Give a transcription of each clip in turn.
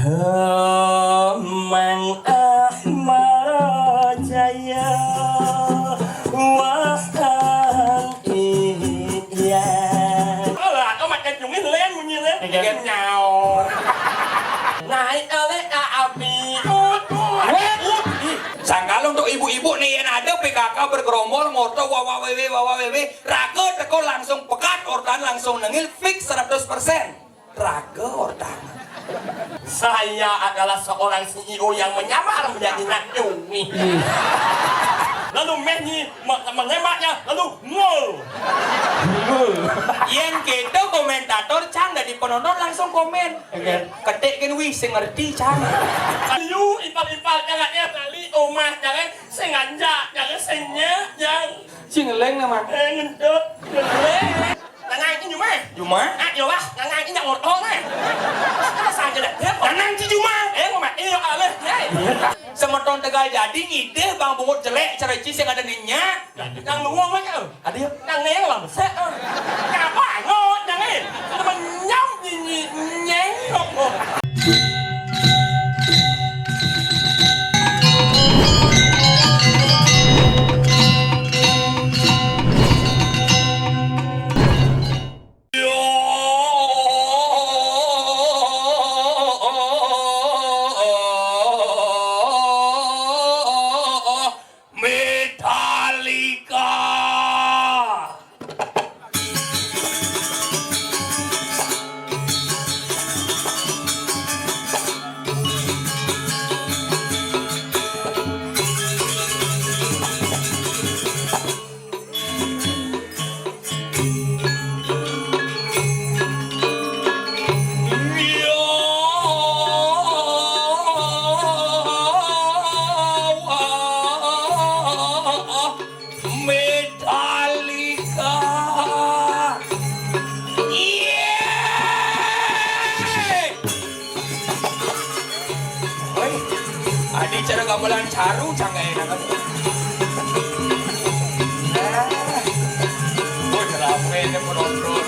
Mang Ahmad Jaya Wahan Iyan. Là có mặt dùng cái lên như thế. Game nhào. Này ale api. Sangkala untuk ibu-ibu nih yang ada PKK bergerombol moto wawawewe raga teko langsung pekat ordan langsung nengil fix 100% raga ordan. Saya adalah seorang CEO yang menyamar menjadi Nak Yumi. Lalu Mehni menembaknya lalu ngol. Yang gitu komentator cang dari penonton langsung komen. Ketikkan wih sing ngerti cang. Ayu ipal-ipal jangan kali omah jangan sengaja jangan senyap jangan. Cingeleng nama. Ngendut ngeleng. Nangang ini Juma. Juma? Ah yo lah, nangang ini một ôm này. Nó sai cho đẹp thế. Nangang ci Juma. Mà mày yêu à lên. Semeton Tegal jadi ngide bang bungut jelek cara cis yang ada ninya. Đang nuông ấy chứ. Ada ya? Đang nghe làm xét. Cả quả ngon chẳng ấy. Nó mà nhắm gì nhén không. Cara gamelan caru canggah enak kan? Boy kenapa ini penonton?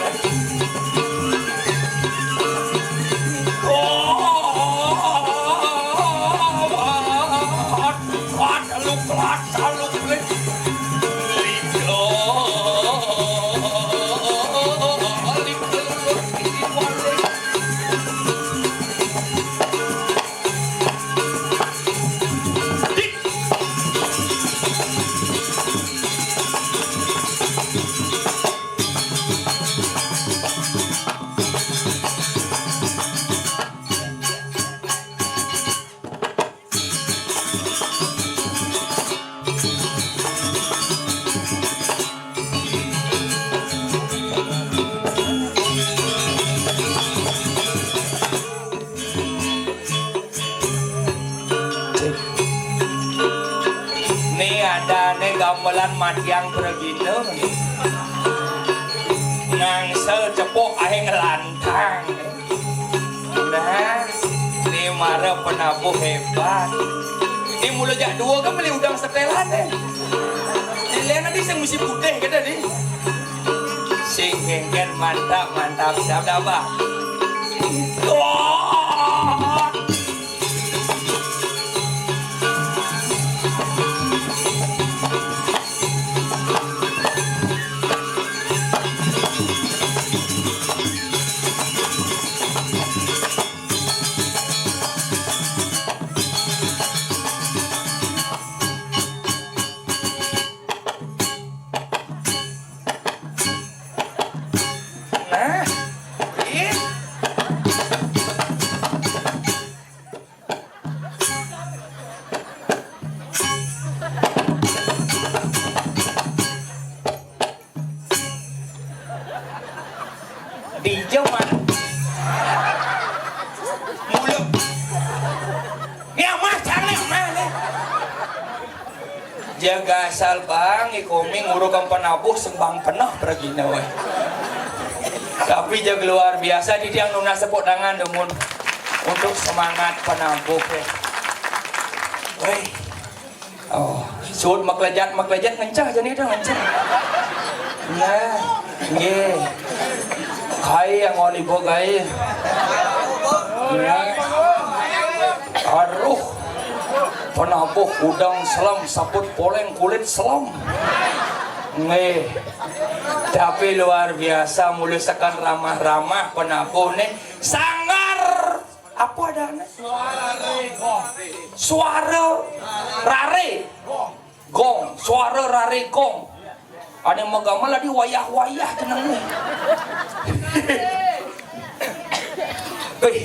Gamelan matiang beregina ngangsel cepok aing lantang. Nah, ini marah penabuh hebat. Ini mulai jak dua kan beli udang setelan deh. Ini lihat nanti saya mesti putih kata deh. Sing hengken mantap siapa? Di Jawa mulut ya mah cari mana jaga asal bang ikomi ngurukan penabuh sembang penuh pergina weh tapi jaga luar biasa di tiang nuna sepuk tangan demun untuk semangat penabuh weh oh sud maklejat ngencah jadi itu ngencah nah ye Kai yang mau dibawa kai. Aduh, penabuh udang selam saput poleng kulit selam. Nih, tapi luar biasa mulusakan ramah-ramah penabuh nih sanggar apa adanya? Suara rare gong, suara rare gong. Ada yang megamal di wayah-wayah tenang nih.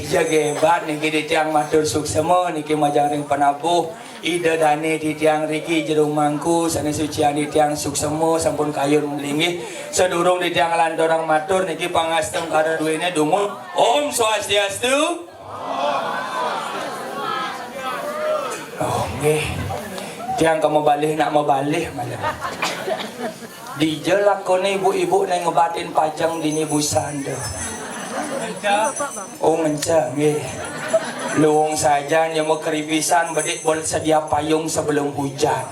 Jaga hebat nih kita tiang matur suksema nih majang ring penabuh. Ida dane di tiang Riki jerung mangku sana sucian di tiang suksemo sampun kayun melingih sedurung di tiang landorang matur niki pangastem kada duene dungu Om Swastiastu. Oh nggih tiang kamu balik nak mau balik malah di jelakone ibu-ibu nang ngebatin pajang dini busanda. Oh ngencang nggih luwung saja yang mau keripisan bedik boleh sedia payung sebelum hujan.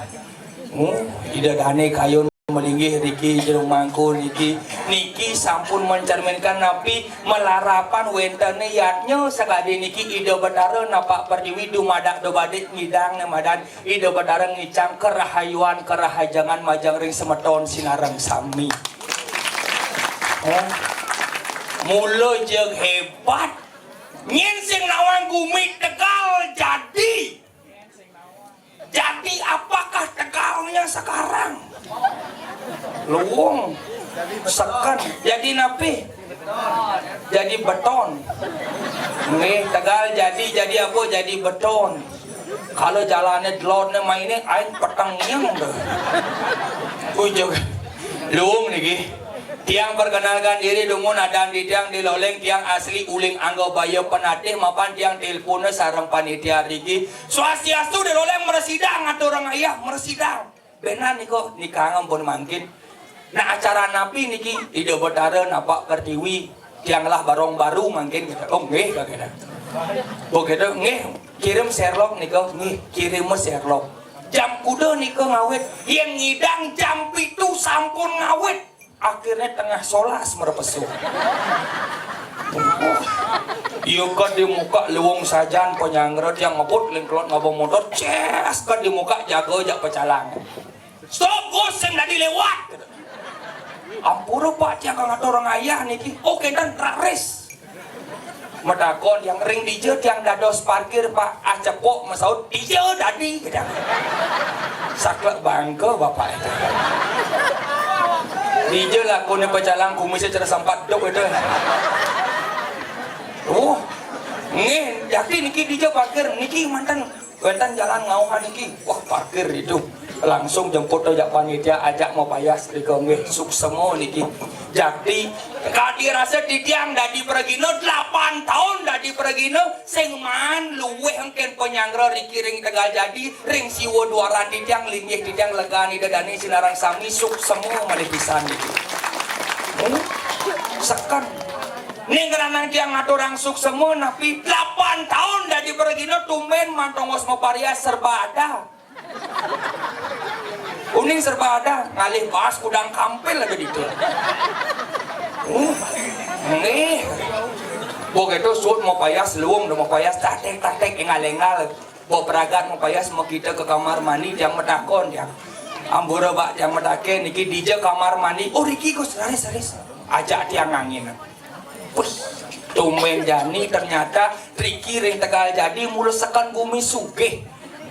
Ida dane kayun melinggih Riki jerung mangku niki sampun mencerminkan napi melarapan wentene yatnya sagade niki ida bedara napak perdiwi dumadak do badik ngidang nemadan ida bedara ngicang kerahayuan kerahajangan majang ring semeton sinarang sami. Mula jeung hebat nyinsing lawan Gumi Tegal jadi apakah Tegalnya sekarang luwung sekan jadi napi jadi beton nih Tegal jadi apa jadi beton kalau jalannya delonnya mainnya aing petang yang deh ujung luwung nih tiang perkenalkan diri dungun adang di tiang di loleng tiang asli uling anggo bayo penatih mapan tiang teleponnya sarang panitia Riki Swastiastu di loleng meresidang atau orang ayah meresidang benar niko nikah ngampun mangkin nah acara napi niki ide bedara napak pertiwi tiang lah barong baru mangkin kita oh nggih kagak begitu nggih kirim Sherlock niko nggih kirim Sherlock jam kuda niko ngawet yang ngidang jam pitu sampun ngawet akhirnya tengah solas merepesuk. Iya kan di muka luwung sajan penyangret yang ngebut lingklot ngabong motor ces kan di muka jago jak pecalang. Stop gus yang tadi lewat. Ampura pak tiang kang orang ayah niki. Oke dan raris. Medakon yang ring dijet yang dados parkir pak acepok mesaut dijet tadi. Saklek bangke bapak itu. Dije lah kau ni pecalang kumisnya cara sempat dok itu. Oh, nih yakin niki dije parkir niki mantan jalan ngauhan niki. Wah parkir itu langsung jemput ajak panitia ajak mau payas riko nggih suksemo niki. Jadi kadi rasa di tiang dadi pergino 8 tahun dadi pergino sing man luweh engken penyanggra Riki ring Tegal jadi ring siwo duaran di tiang linggih di tiang legani dadani sinarang sami suksemo malih pisan niki. Sekan ning ranang tiang ngaturang suksemo napi 8 tahun dadi pergino tumben mantongos mau parias serba ada. Uning serba ada ngalih pas udang kampil lagi di itu. Nih, begitu suut mau payas luung, mau payas tatek engal-engal, bawa peragat mau payas mau kita ke kamar mandi yang medakon yang ambura bak yang medake niki dije kamar mandi. Oh Riki gus saris ajak tiang angin. Wih, tumben jani ternyata Riki ring Tegal jadi mulus sekan Gumi sugih.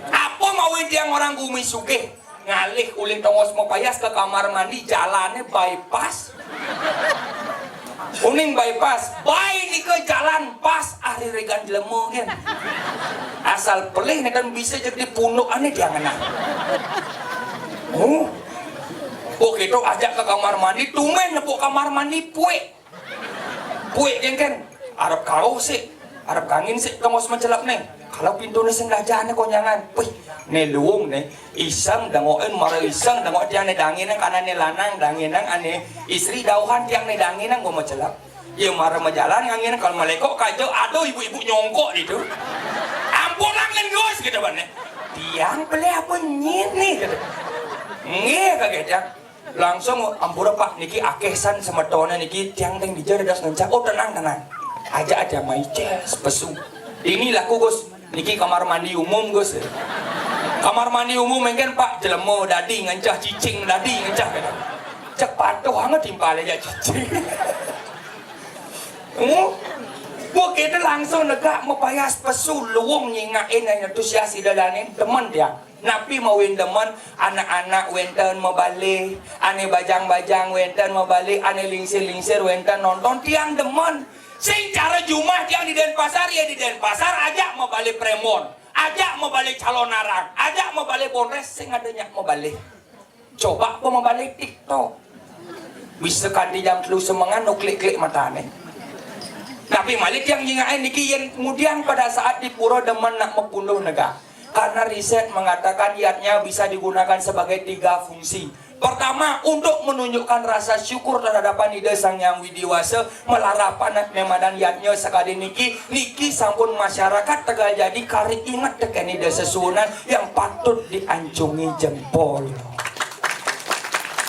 Apa mau tiang orang Gumi sugih? Ngalih uling tongos mau payas ke kamar mandi jalannya bypass uning bypass baik nih ke jalan pas ahli regan jelemu kan asal pelih nih kan bisa jadi punuk aneh jangan oke itu ajak ke kamar mandi tumen nepuk kamar mandi puek jengken Arab kau sih Arab kangin sih tongos mencelap neng kalau pintu ni sengaja ane konyangan, wih, ne luung ne, isang dangoen mara isang dango tiang ne danginang kanan ne lanang danginang ane istri dauhan tiang ne danginang gua mencelap, ya mara menjalan nganginang kalau melekok kajo, aduh ibu-ibu nyongkok itu, ampun angin gus gitu ban ne, tiang beli apa nyini gitu, nge kaget ya, langsung ampura pak niki akesan semetone niki tiang teng dijar das ngencak, oh tenang, aja ada maices pesu, ini laku gus. Niki kamar mandi umum Gus. Kamar mandi umum mungkin Pak jelema dadi ngancah cicing dadi ngancah kan. Cek patuh hangat timpal aja cicing. Buat kita langsung negak mepayas pesu luwung nyingain yang entusiasi dalanin teman dia. Napi mawin demen anak-anak wenten mebalik, ane bajang-bajang wenten mebalik, ane lingsir-lingsir wenten nonton tiang demen. Sing cara Jumat yang di Denpasar ya di Denpasar ajak mebalik Premon, ajak mebalik calon narang, ajak mebalik Bonres sing adanya mebalik. Coba aku mebalik TikTok. Bisa kan di jam 3 semangan no klik-klik matane. Tapi Malik yang nyingain niki yang kemudian pada saat di pura demen nak membunuh negara. Karena riset mengatakan iatnya bisa digunakan sebagai 3 fungsi. Pertama, untuk menunjukkan rasa syukur terhadap Ida Sang Yang Widiwasa melarapan nemadan iatnya sekali niki sampun masyarakat Tegal jadi kari ingat tekan ida sesunan yang patut diancungi jempol.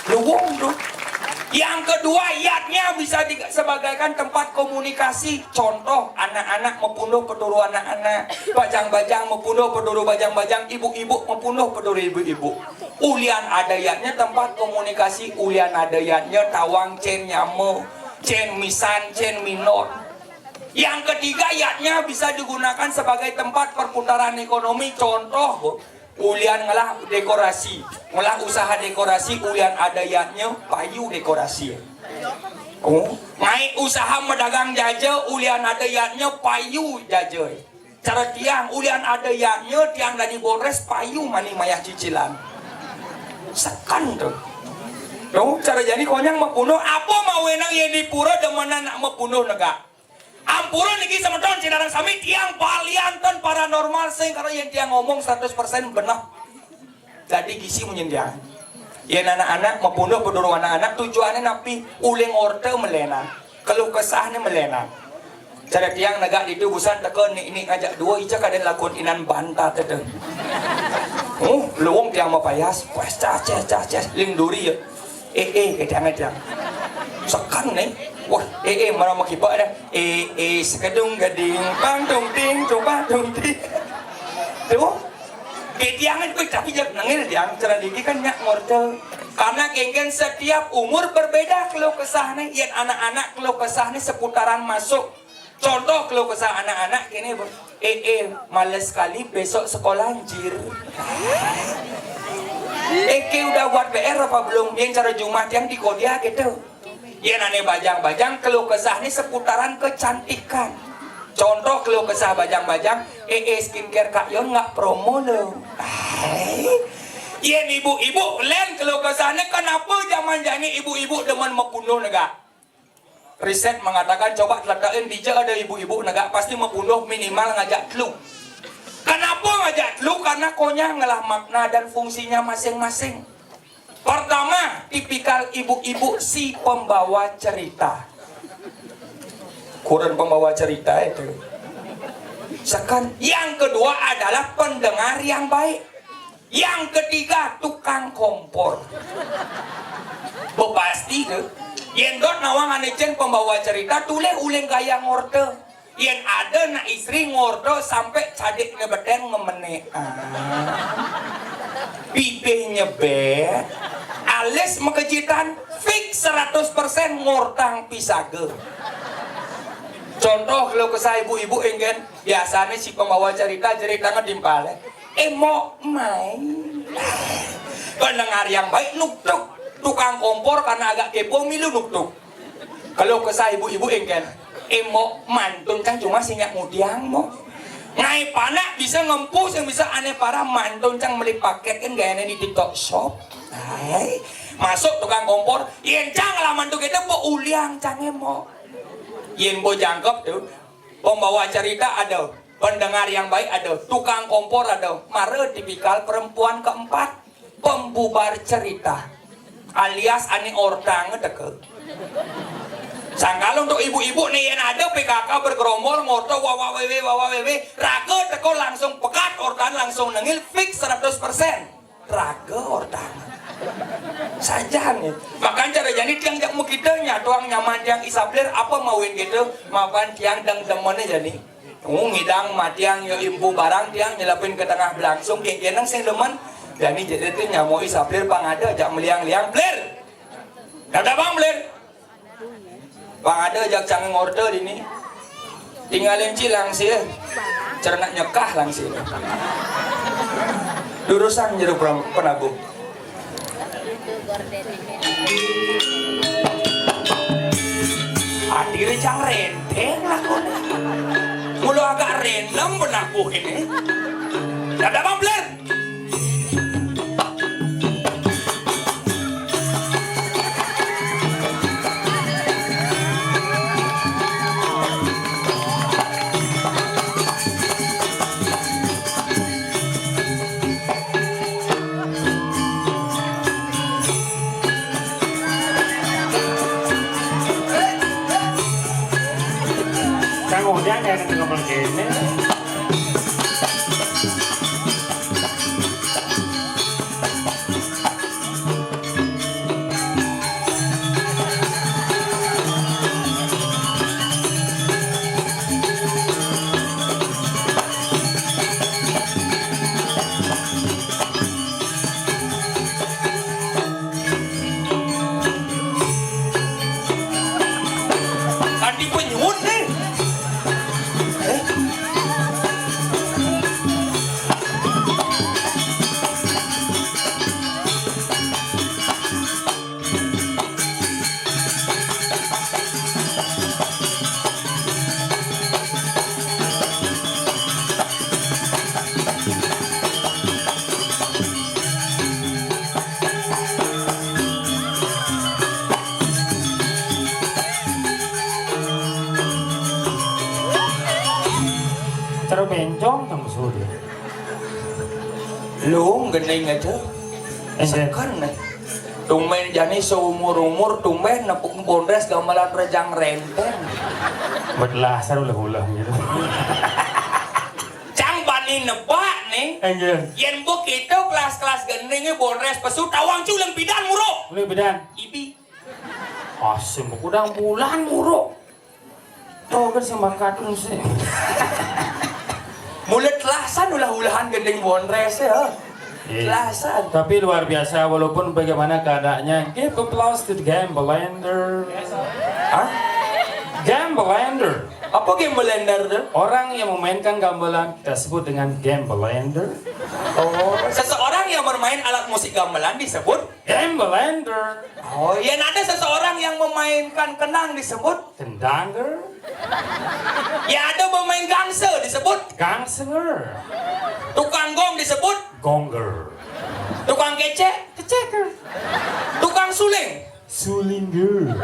Luwung tuh. Yang kedua, iatnya bisa sebagaikan tempat komunikasi. Contoh, anak-anak membunuh peduru anak-anak, bajang-bajang membunuh peduru bajang-bajang, ibu-ibu membunuh peduru ibu-ibu. Ulian ada iatnya tempat komunikasi, ulian ada iatnya tawang, cen nyamo, cen misan, cen minor. Yang ketiga, iatnya bisa digunakan sebagai tempat perputaran ekonomi. Contoh, ulian ngalah dekorasi, ngalah usaha dekorasi, ulian ada iatnya payu dekorasi. Main usaha medagang jaja, ulian ada iatnya payu jaja. Cara tiang, ulian ada iatnya tiang dari Bonres payu mani mayah cicilan. Sekan tuh. Tuh cara jadi konyang membunuh apa mau enang yang di pura demenan nak membunuh negara. Ampura niki semeton cidarang sami tiang palianten paranormal sing karena yang tiang ngomong 100% benar. Jadi gisi menyendiang. Ya anak-anak membunuh peduru anak-anak tujuannya napi uling orte melena. Kalau kesahnya melena. Cara tiang negak itu busan teken ini ngajak dua ija kaden lakon inan banta tete. Luwung tiang mapayas, pues caces ling duri ya. Kadang-kadang. Sekan nih. Wah, mana makipa ada. Sekadung gading, pangtung ting, coba tung ting. Tuh, ketiangan kuy tapi jak nangil diang cara diki kan nyak ngortel. Karena kengken setiap umur berbeda keluh kesahnya. Yang anak-anak keluh kesahnya seputaran masuk. Contoh keluh kesah anak-anak kini males sekali besok sekolah anjir. Udah buat PR apa belum? Yang cara Jumat yang di Kodia gitu. Ya nane bajang-bajang keluh kesah ini seputaran kecantikan. Contoh keluh kesah bajang-bajang, skincare Kak Yon nggak promo loh. Iya ibu-ibu, len keluh kesahnya kenapa zaman jani ibu-ibu demen membunuh negara? Riset mengatakan coba letakin dija ada ibu-ibu negara pasti membunuh minimal ngajak flu. Kenapa ngajak flu? Karena konya ngelah makna dan fungsinya masing-masing. Pertama, tipikal ibu-ibu si pembawa cerita. Kurang pembawa cerita itu. Sekan. Yang kedua adalah pendengar yang baik. Yang ketiga, tukang kompor. Pasti tuh. Yendot nawang anecen pembawa cerita tulis uling gaya ngorde. Yang ada na istri ngorde sampai cadik ngebeden ngemene. Pipih nyebet. Alis mekejitan fix 100% ngortang pisage. Contoh kalau kesah ibu-ibu engen biasanya si pembawa cerita ngedimpale. Mau main. Pendengar yang baik nuktuk. Tukang kompor karena agak kepo milu nuktuk. Kalau kesah ibu-ibu engen mau mantun kan cuma singgah mudiang mo. Ngai panak bisa ngempus yang bisa aneh para mantun cang beli paket kan gayanya di TikTok shop. Hai, masuk tukang kompor, yen cang laman tuh kita po uliang cang emo. Yen bo jangkep tuh, pembawa cerita ada, pendengar yang baik ada, tukang kompor ada, mare tipikal perempuan keempat, pembubar cerita, alias ane ordang deket. Sangkal untuk ibu-ibu nih yang ada PKK bergerombol ngorto wawa wewe raga teko langsung pekat ordan langsung nengil fix 100% raga ordan saja nih makan cara jadi tiang jak mukidanya tuang nyaman tiang isabler apa mauin gitu makan tiang dang demonnya jadi ngidang matiang yo impu barang tiang nyelapin ke tengah belangsung kenang sing demen dan ini jadi tuh nyamoi saplir pangada ajak meliang-liang plir ada bang plir pangada ajak canggeng order ini tinggalin cilang sih cernak nyekah langsung durusan jeruk penabuh hadir cang renteng lakunya mulu agak random penabuh ini ada bang plir Kemudian yang ngomong gini. Tadi penyuhun nih. Terus bencong kamu sudah. Lu gening aja. Sekan nih. Tumben jani seumur-umur tumben nepuk bondes gamelan rejang renteng. Berlasar ulah-ulah gitu. Cang bani nebak nih. Anjir. Yen buk itu kelas-kelas geningnya bondes pesu tawang culeng bidan muruk. Boleh bedan. Ibi. Asim udang bulan muruk. Tuh kan sama kadun sih. Mulut lasan ulah-ulahan gending bonres ya. Iya. Lasan. Tapi luar biasa walaupun bagaimana keadaannya. Give applause to the Gambelander. Hah? Gambelander. Apa game blender tuh? Orang yang memainkan gamelan kita sebut dengan Gambelander. Oh, seseorang yang bermain alat musik gamelan disebut Gambelander. oh, yang ada seseorang yang memainkan kenang disebut Kendanger. ya ada pemain gangster disebut Gangster. tukang gong disebut Gonger. tukang kecek Keceker. tukang suling Sulinger.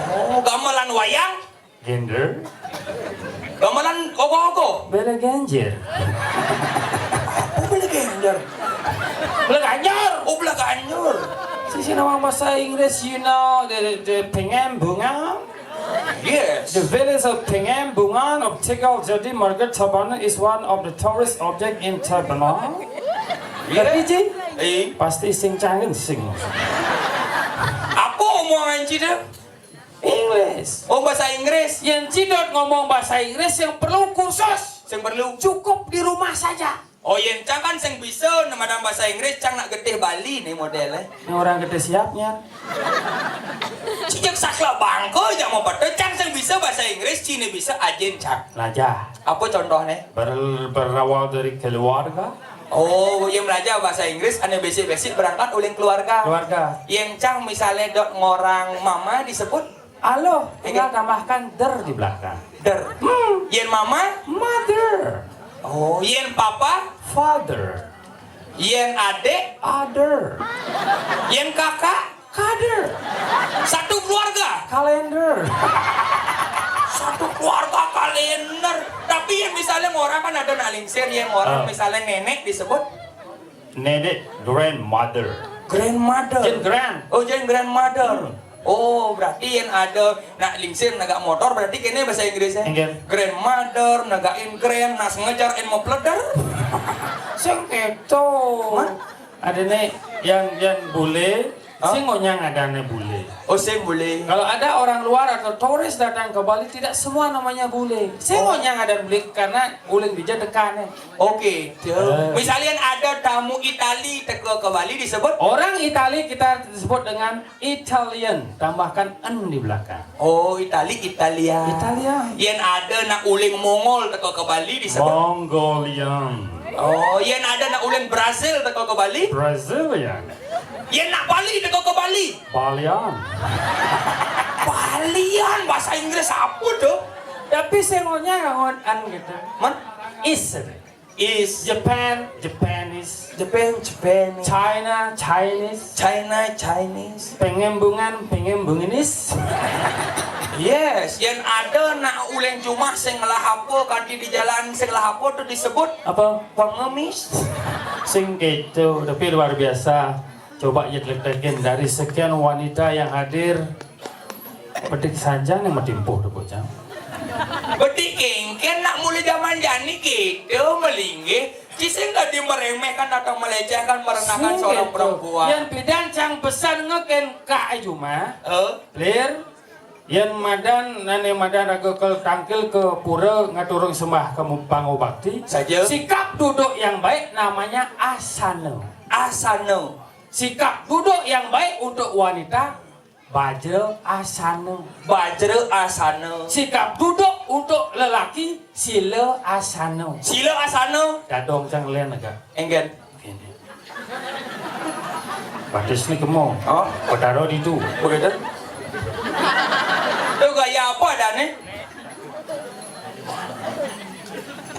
oh gamelan wayang Gender. gamelan ogo-ogo Bela ganjir. oh bela gender Bela ganjir. oh bela ganyur Sisi nama bahasa Inggris, you know, the Pengembungan. yes The village of Pengembungan of Tegal Jadi Market Tabanan is one of the tourist object in Tabanan. Ngerti Ci? Pasti sing canggih sing. apa omongan Cida? English. Oh bahasa Inggris Yang Cidot ngomong bahasa Inggris yang perlu kursus. yang perlu Cukup di rumah saja. oh yang cang kan yang bisa nama bahasa Inggris cang nak getih Bali nih modelnya Ini orang gede siapnya. sejak sakla bangko aja mau pada cang yang bisa bahasa Inggris Cina bisa ajen cang Belajar. apa contohnya Berawal dari keluarga. oh yang belajar bahasa Inggris ane basic-basic berangkat oleh keluarga Keluarga. yang cang misalnya dok ngorang mama disebut Alo, tinggal tambahkan der di belakang. der yang mama Mother. oh yang papa Father. yang adik Other. yang kakak Kader. satu keluarga Kalender. satu keluarga kalender tapi yang misalnya orang kan ada nalingsir yang orang misalnya nenek disebut Nenek grandmother. grandmother Jen grand. oh jadi grandmother oh berarti yang ada nak lingsir naga motor berarti kini bahasa Inggrisnya Inggris. grandmother nagain grand nas ngejar en mau pledar Sing itu. Hah? Ada nih yang bule Singonya ngadane bule. Oh, sing bule. Kalau ada orang luar atau turis datang ke Bali, tidak semua namanya bule. Singonya ngadane bule karena uling bija dekane. Oke. Misalnya ada tamu Itali teko ke Bali disebut Orang Itali kita disebut dengan Italian, tambahkan n di belakang. oh, Italia. Italia. Yen ada nak uling Mongol teko ke Bali disebut Mongolian. oh, yen ada nak uling Brazil teko ke Bali. Brazilian. Yen nak Bali teko ke Bali. Balian. Balian bahasa Inggris apa tuh? Tapi singonya ngangon an gitu. Man Is. is Japan, Japanese. Japan. China, Chinese. Chinese. Pengembunginis. Yes, yen ada nak uling cuma sing lahapo kaki di jalan sing lahapo tuh disebut Apa? pengemis. Sing gitu, tapi luar biasa. Coba ledekin dari sekian wanita yang hadir, petik saja nih metimpuh tuh bocah. Beti kengken nak mulai zaman jani gitu melinggi. Cising gak dimeremehkan atau melecehkan merendahkan seorang perempuan. Yang bidan cang pesan ngeken kak cuma. Clear. Yang madan nane madan raga ke tangkil ke pura ngaturung sembah ke pango bakti. Saja. Sikap duduk yang baik namanya asana. Asana. Sikap duduk yang baik untuk wanita bajra asana. Bajra asana. Sikap duduk untuk lelaki sila asana. Sila asana. Dadong cang len agak. Enggen. Ini. Batis ni kemo. Oh, Kau taruh di tu. begitu. Itu gaya apa dah ni?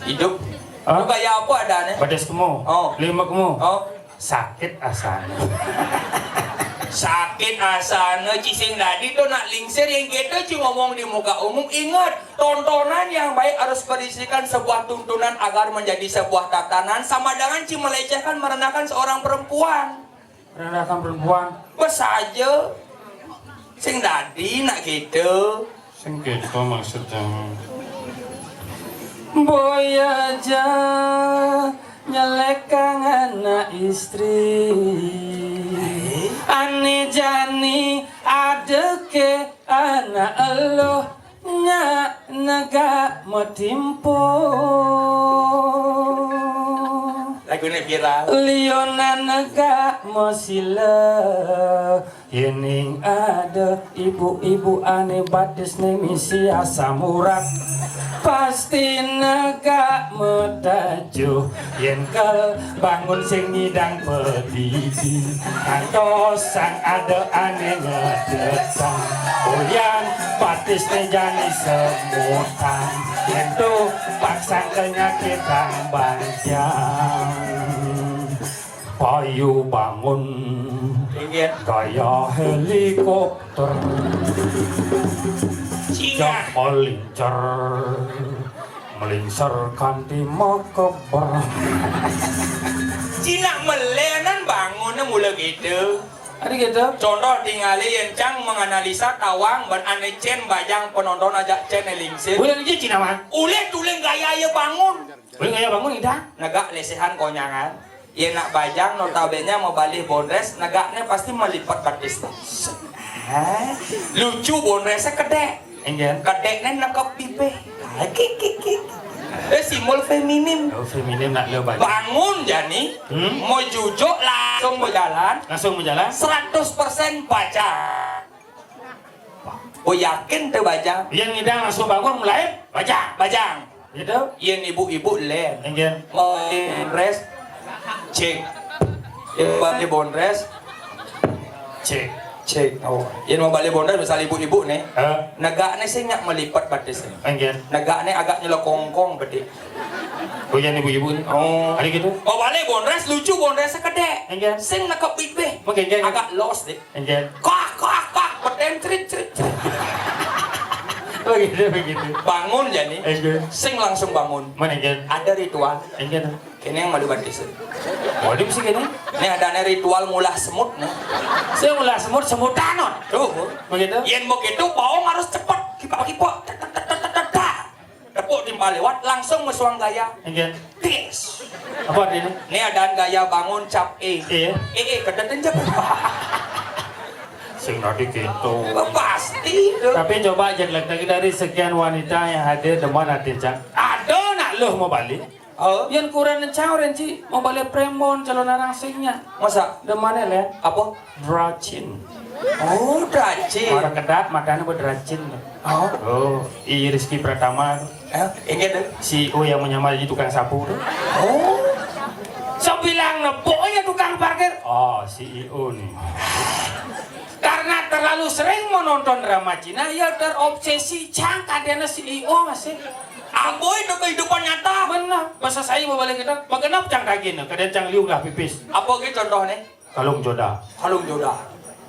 Hidup. Ah? Itu gaya apa dah ni? Batis kemo. Oh. 5 kemo. Oh, Sakit asana. sakit asana cising tadi tuh nak lingsir yang kita cuma ngomong di muka umum. Ingat, tontonan yang baik harus berisikan sebuah tuntunan agar menjadi sebuah tatanan sama dengan melecehkan merendahkan seorang perempuan. Rendahkan perempuan. Bes aja. Sing tadi nak gitu. Sing gitu maksudnya. Boy aja nyelekang anak istri. Ane jani ada ke anak elo nya naga metimpo. Lagu ini viral. Liona naga mosila. Yening ada ibu-ibu ane batis ne misi asam urat. Pasti naga medaju yen kel bangun sing ngidang pedidi kantosan ada ane ngedetang uyan batis ne jani semutan yen tu paksa kenyakit banjang payu bangun gaya helikopter Cina. Melincer kanti makeber. Cina melenan bangunnya mulai gitu. Ada gitu. Contoh tinggali yang cang menganalisa tawang ban ane cen bajang penonton aja cen elingsir. Boleh aja Cina mah. Ule tulen gaya ya bangun. Boleh gaya bangun ida. Negak lesehan konyangan. Ya nak bajang notabene mau balik bondres, negaknya pasti melipat batis. Lucu bondresnya kedek. Enggak. Kedeknya nakap pipe. Kik. Simbol feminim. Oh, feminim nak leo baju. Bangun jani, mau jujuk langsung mau jalan. Langsung berjalan. 100% baca. Oh yakin tuh baca? Yang ngidang langsung bangun mulai baca. Bajang. Gitu. Yang ibu-ibu len. Enggak. Mau bondres, cek. Yang balik bondres, Cek. cek. Oh, yang mau balik bondres misal ibu-ibu nih. Eh. Negaknya sih nyak melipat batis. Enggak. Negaknya agak nyelokongkong beti. Oh yang ibu-ibu. Oh. Ada gitu. Oh balik bondres lucu bondresnya kedek. Enggak. Sing nakap pipe. Oke, enggak. Agak los deh. Enggak. Kak, peten trit. Begitu. Bangun jadi. Enggak. Sing langsung bangun. Mana enggak? Ada ritual. Enggak. Ini yang malu batis. Waduh sih gini. Ini ada ritual mulah semut nih. Saya ulah semutanot. Tuh. Begitu. Yen begitu bawang harus cepet. Kipak. Tepuk timpal lewat langsung mesuang gaya. Enggak. Tis. Apa ini? Ini ada gaya bangun cap E. Iya. Kedetin jep. Sing nadi gitu. Pasti tuh. Tapi coba aja lagi dari sekian wanita yang hadir deman hati Cang. Ada nak loh mau balik. Oh, Yang kurang cawren sih mau balik premon calon narang singnya. masa? Demane le. Apa? Dracin. Oh, Daci. Orang kedat matanya berdracin. Oh, Oh, I Rizky Pratama. ingat deh. CEO yang menyamar jadi tukang sapu tuh. Oh, So bilang pokoknya tukang parkir. Oh, CEO nih. Karena terlalu sering menonton drama Cina, ya terobsesi Cang kadena CEO masih. aku itu kehidupan nyata. Benar. Masa saya mau balik kita, magenap Cang kagina, kadang Cang liu lah pipis. Apa gitu contohnya? Kalung joda, Kalung jodoh.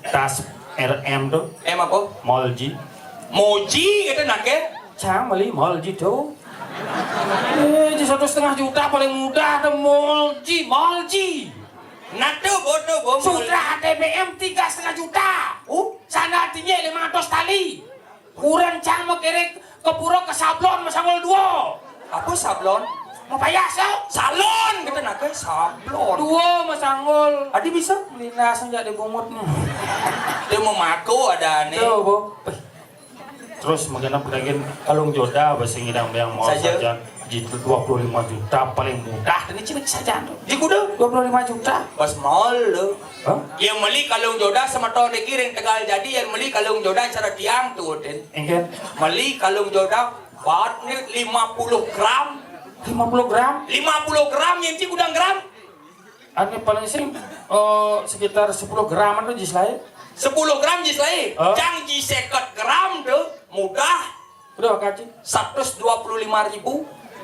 tas RM tuh, Apa? Molji. Moji gitu nake. Cang beli Molji tuh. Di 1,5 juta paling mudah tuh Molji. Natu bodoh Sudah ATBM 3,5 juta. Sana artinya 500 tali. Kurang Cang mau kirim ke pura ke sablon masangol 2. Apa sablon? Mau payah so? Salon gitu nake sablon. 2 masangol. Adi bisa? Lina senja di bungutnya. Dia mau maku ada nih. Tuh, Bo. Terus mengenap lagi kalung joda bahasa ngidang yang mau Saja. saja jitu 25 juta paling mudah dan ini cilik saja tuh. Di kuda? 25 juta. Pas mal lo. Hah? Yang beli kalung jodoh sama tahun dikiring Tegal jadi yang beli kalung jodoh cara tiang tuh den. Engken Beli kalung jodoh batnya 50 gram. 50 gram. 50 gram yang ci gudang gram. Ane paling sering sekitar 10 gram tuh jis lain. 10 gram jis lain. Jang ji 50 gram tuh mudah. Udah kaci. 125.000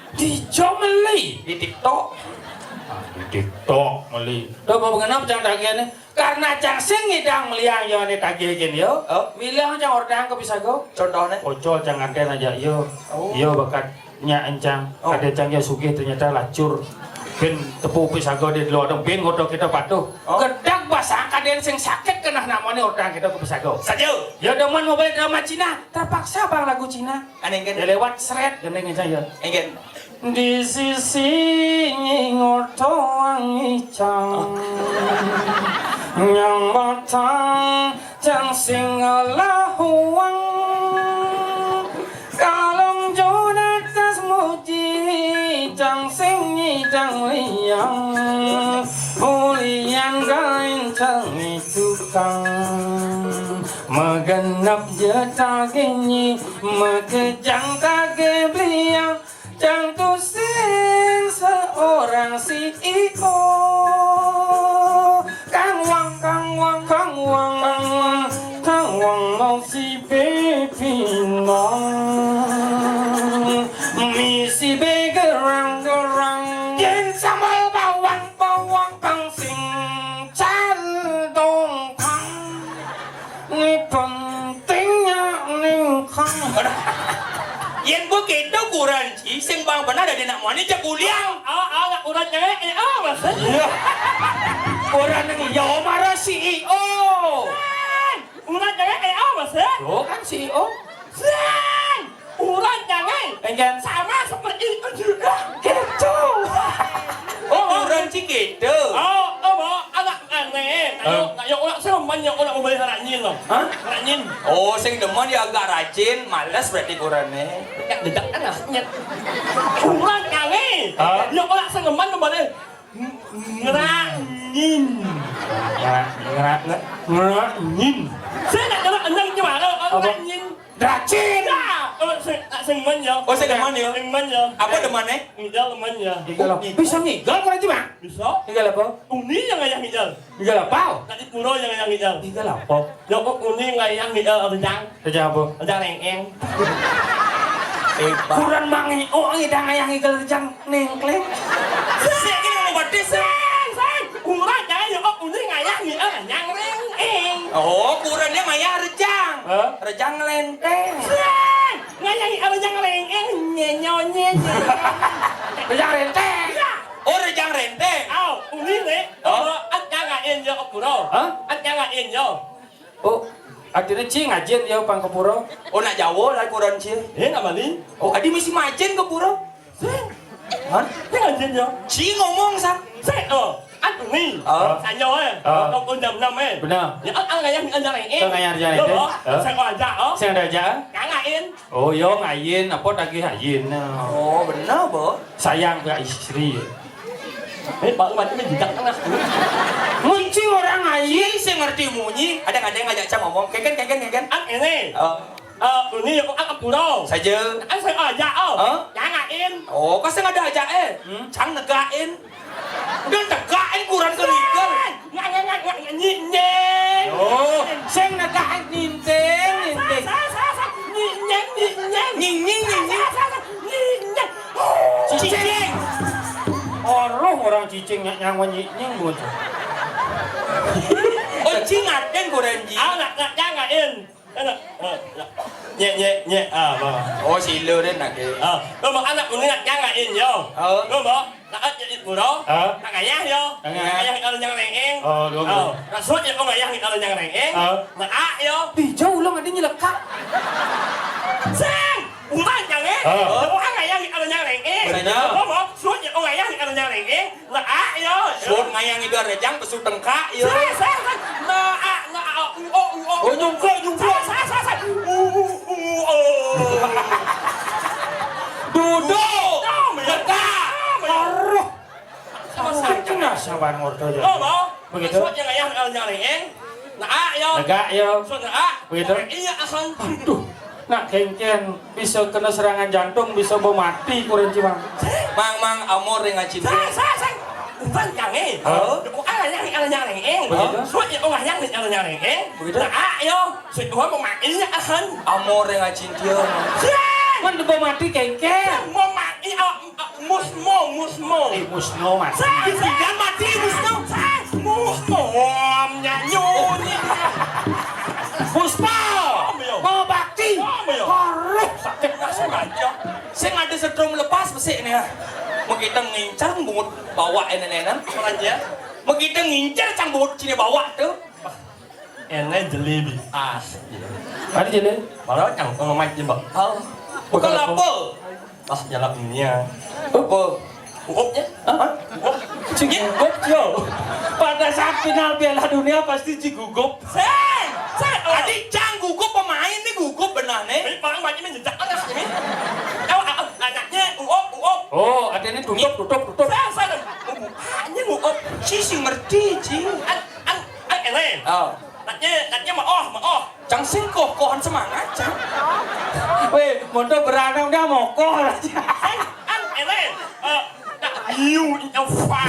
Dijomeli di TikTok. di TikTok meli. Tuh mau mengenap Cang tagihannya karena Cang sing ngidang meliang yo ane tagih gini yo. Miliang Cang ordang ke bisa go. Contohnya? Ocol Cang aden aja yo. Yo bakatnya encang. Ada Cang ya sugih ternyata lacur. Ben tepu pisago di luar dong ben ngodo kita patuh. Kedak bahasa kaden sing sakit kena namanya ordang kita ke pisago. Saja. Ya demen mau balik drama Cina. Terpaksa bang lagu Cina. Aneh kan? Ya lewat seret gendeng saya. Ingin. Di sisi ngorto wangi Cang yang batang Cang sing lahuang kalong jodoh tas muji Cang sing nyidang liang mulian kain Cang tukang megenap jetagini mekejang tage beliang Cang tusin seorang CEO Kang wang mau si bepinong misi begerang jen sambal bawang kang sing caldong kang ini pentingnya ning kang Yang begitu kurang sih, sing bang benar ada nak mani cak kuliang. nak kurang cewek maksudnya kurang ning yo marah CEO Urat jangan maksudnya? lo kan CEO Sen! Urat jangan pengen sama seperti itu juga. gitu Kurang sih gitu. Anak aneh. Yang orang semen yang orang mau beli rajin loh. hah Rajin. Oh, sing demen dia agak rajin, malas berarti kurangnya. Ya dedak kan asnya. Urat jangan. Yang orang semen mau beli ngerangin. ngerangin Saya nak kena enang gimana? Rajin. Rajin. Semen ya. Oh, semen ya? Semen ya. Apa demennya? Ngijal teman ya. Tinggal apa? Bisa ngigal kan aja bang? Bisa. Tinggal apa? Uni yang ngayang ngijal. Tinggal apa? Nanti puro yang ngayang ngijal. Tinggal apa? Yang kok uni ngayang ngijal rendang. Kerja apa? Rendang lengeng. Kurang mangi, oh ngidang ayang ngigal rejang nengkleng. Saya ini mau berarti Sen, kurang jangan yang kok uni ngayang ngijal rendang lengeng. Oh, kurangnya maya rejang. Rejang lenteng. Sen, ngayang ngijal rendang lengeng. Nyenyonya. Rejang renteng. Oh, rejang renteng. Uni nih. Anh jangan enjo puro. Anh jangan enjo. Oh, akhirnya cing ngajin ya pang ke pura. Oh, nak Jawa lah kurang sih. Nama ni? Oh, adi mesti majen ke pura. Sen, Hah? jangan enjo. Ci ngomong sak. Sen, Ăn tụi mi. Saya nyoy. Ông con nhầm năm ấy. Benar. Ya ăn ngày ăn nhà này em. Ăn ngày ăn nhà này Đúng em. không? Saya gọi dạ đó. Saya ada aja. Cả ngày em. Oh, yo ngayin, apa lagi hayin. Oh, benar, Bo. Sayang ke istri. Baru macam ni tidak tengah. Munci orang ngayin. Saya ngerti munyi. Ada nggak ada yang ngajak Cang ngomong? Keken. Ăn ini. Tụi mi cũng ăn ập tụi đâu. Saja. Anh saya gọi dạ không? Cả ngày em. Oh, kau saya ada ajak Cang negain. Dan tegain kurang kerikil. Ngak nyinyen. Oh, saya negain ninteng. Cicing. Orang cicing yang nying buat. Oh, cingatin kurang ji. Nak cả ngày em. Nhẹ vâng. Oh, sila dia nak ke. Rồi mà anak ini nak jangan in yo. Rồi mà nak ít của đó. Nak ngayah yo. Ngayah kalau jangan nengeng. Đúng. Nak suốt ya kau ngayah kalau jangan nengeng. Nak a yo. Jauh ulang ada nyelekak. Sang. Bukan jangan. Kau ngayah kalau jangan nengeng. Rồi mà suốt ya kau ngayah kalau jangan nengeng. Nak a yo. Suốt ngayang itu rejang pesu tengkak yo. Sang. Nak a. Oh, nyungkuk. Sang. Duduk. Dekat. Aduh. Sama sabar ngordo ya. Rồi mà. Begitu. Suốt ya ngayah kalau jangan nengeng. Nak a yo. Tegak yo. Suốt nak a. Begitu. Iya akan. Aduh. Nak kengken bisa kena serangan jantung, bisa bawa mati kurang ciwang. Mang amor dengan cinta. Sang. Bukan jangan. Kau ăn nhà này em. Begitu. Suốt ya kau ngayah ăn nhà này em. Begitu. Nak a yo. Suốt kau mau makan iya akan. Amor dengan cinta. Kan bawa mati kengken. Mau makan musmo. Musno mati. Tidak mati musmo. Musmo nyanyi. Puspa. Mau bakti. Aduh. Sakit nasi aja. Saya ngada setrum lepas besik nih. Kita ngincar bungut bawa enak-enak. Aja. Kita ngincar cang bungut sini bawa tuh. Enak jelebi. Ada jadi. Malah yang kau main je bang. Bukan apa? Pas jalannya. Apa? Uopnya? Cigugup yo. Pada saat final Piala Dunia pasti cigugup. Sen. Adik cang gugup pemain nih gugup benar nih. Ini paling banyak menjejak anak ini. Anaknya uop. Oh, ada ini tutup. Saya hanya uop. Ci ngerti ci. Anh này. Anaknya mau. Cang singkoh kohan semangat cang. Weh, mondo beranang dia mokol aja. Anh này. Nhiều pha.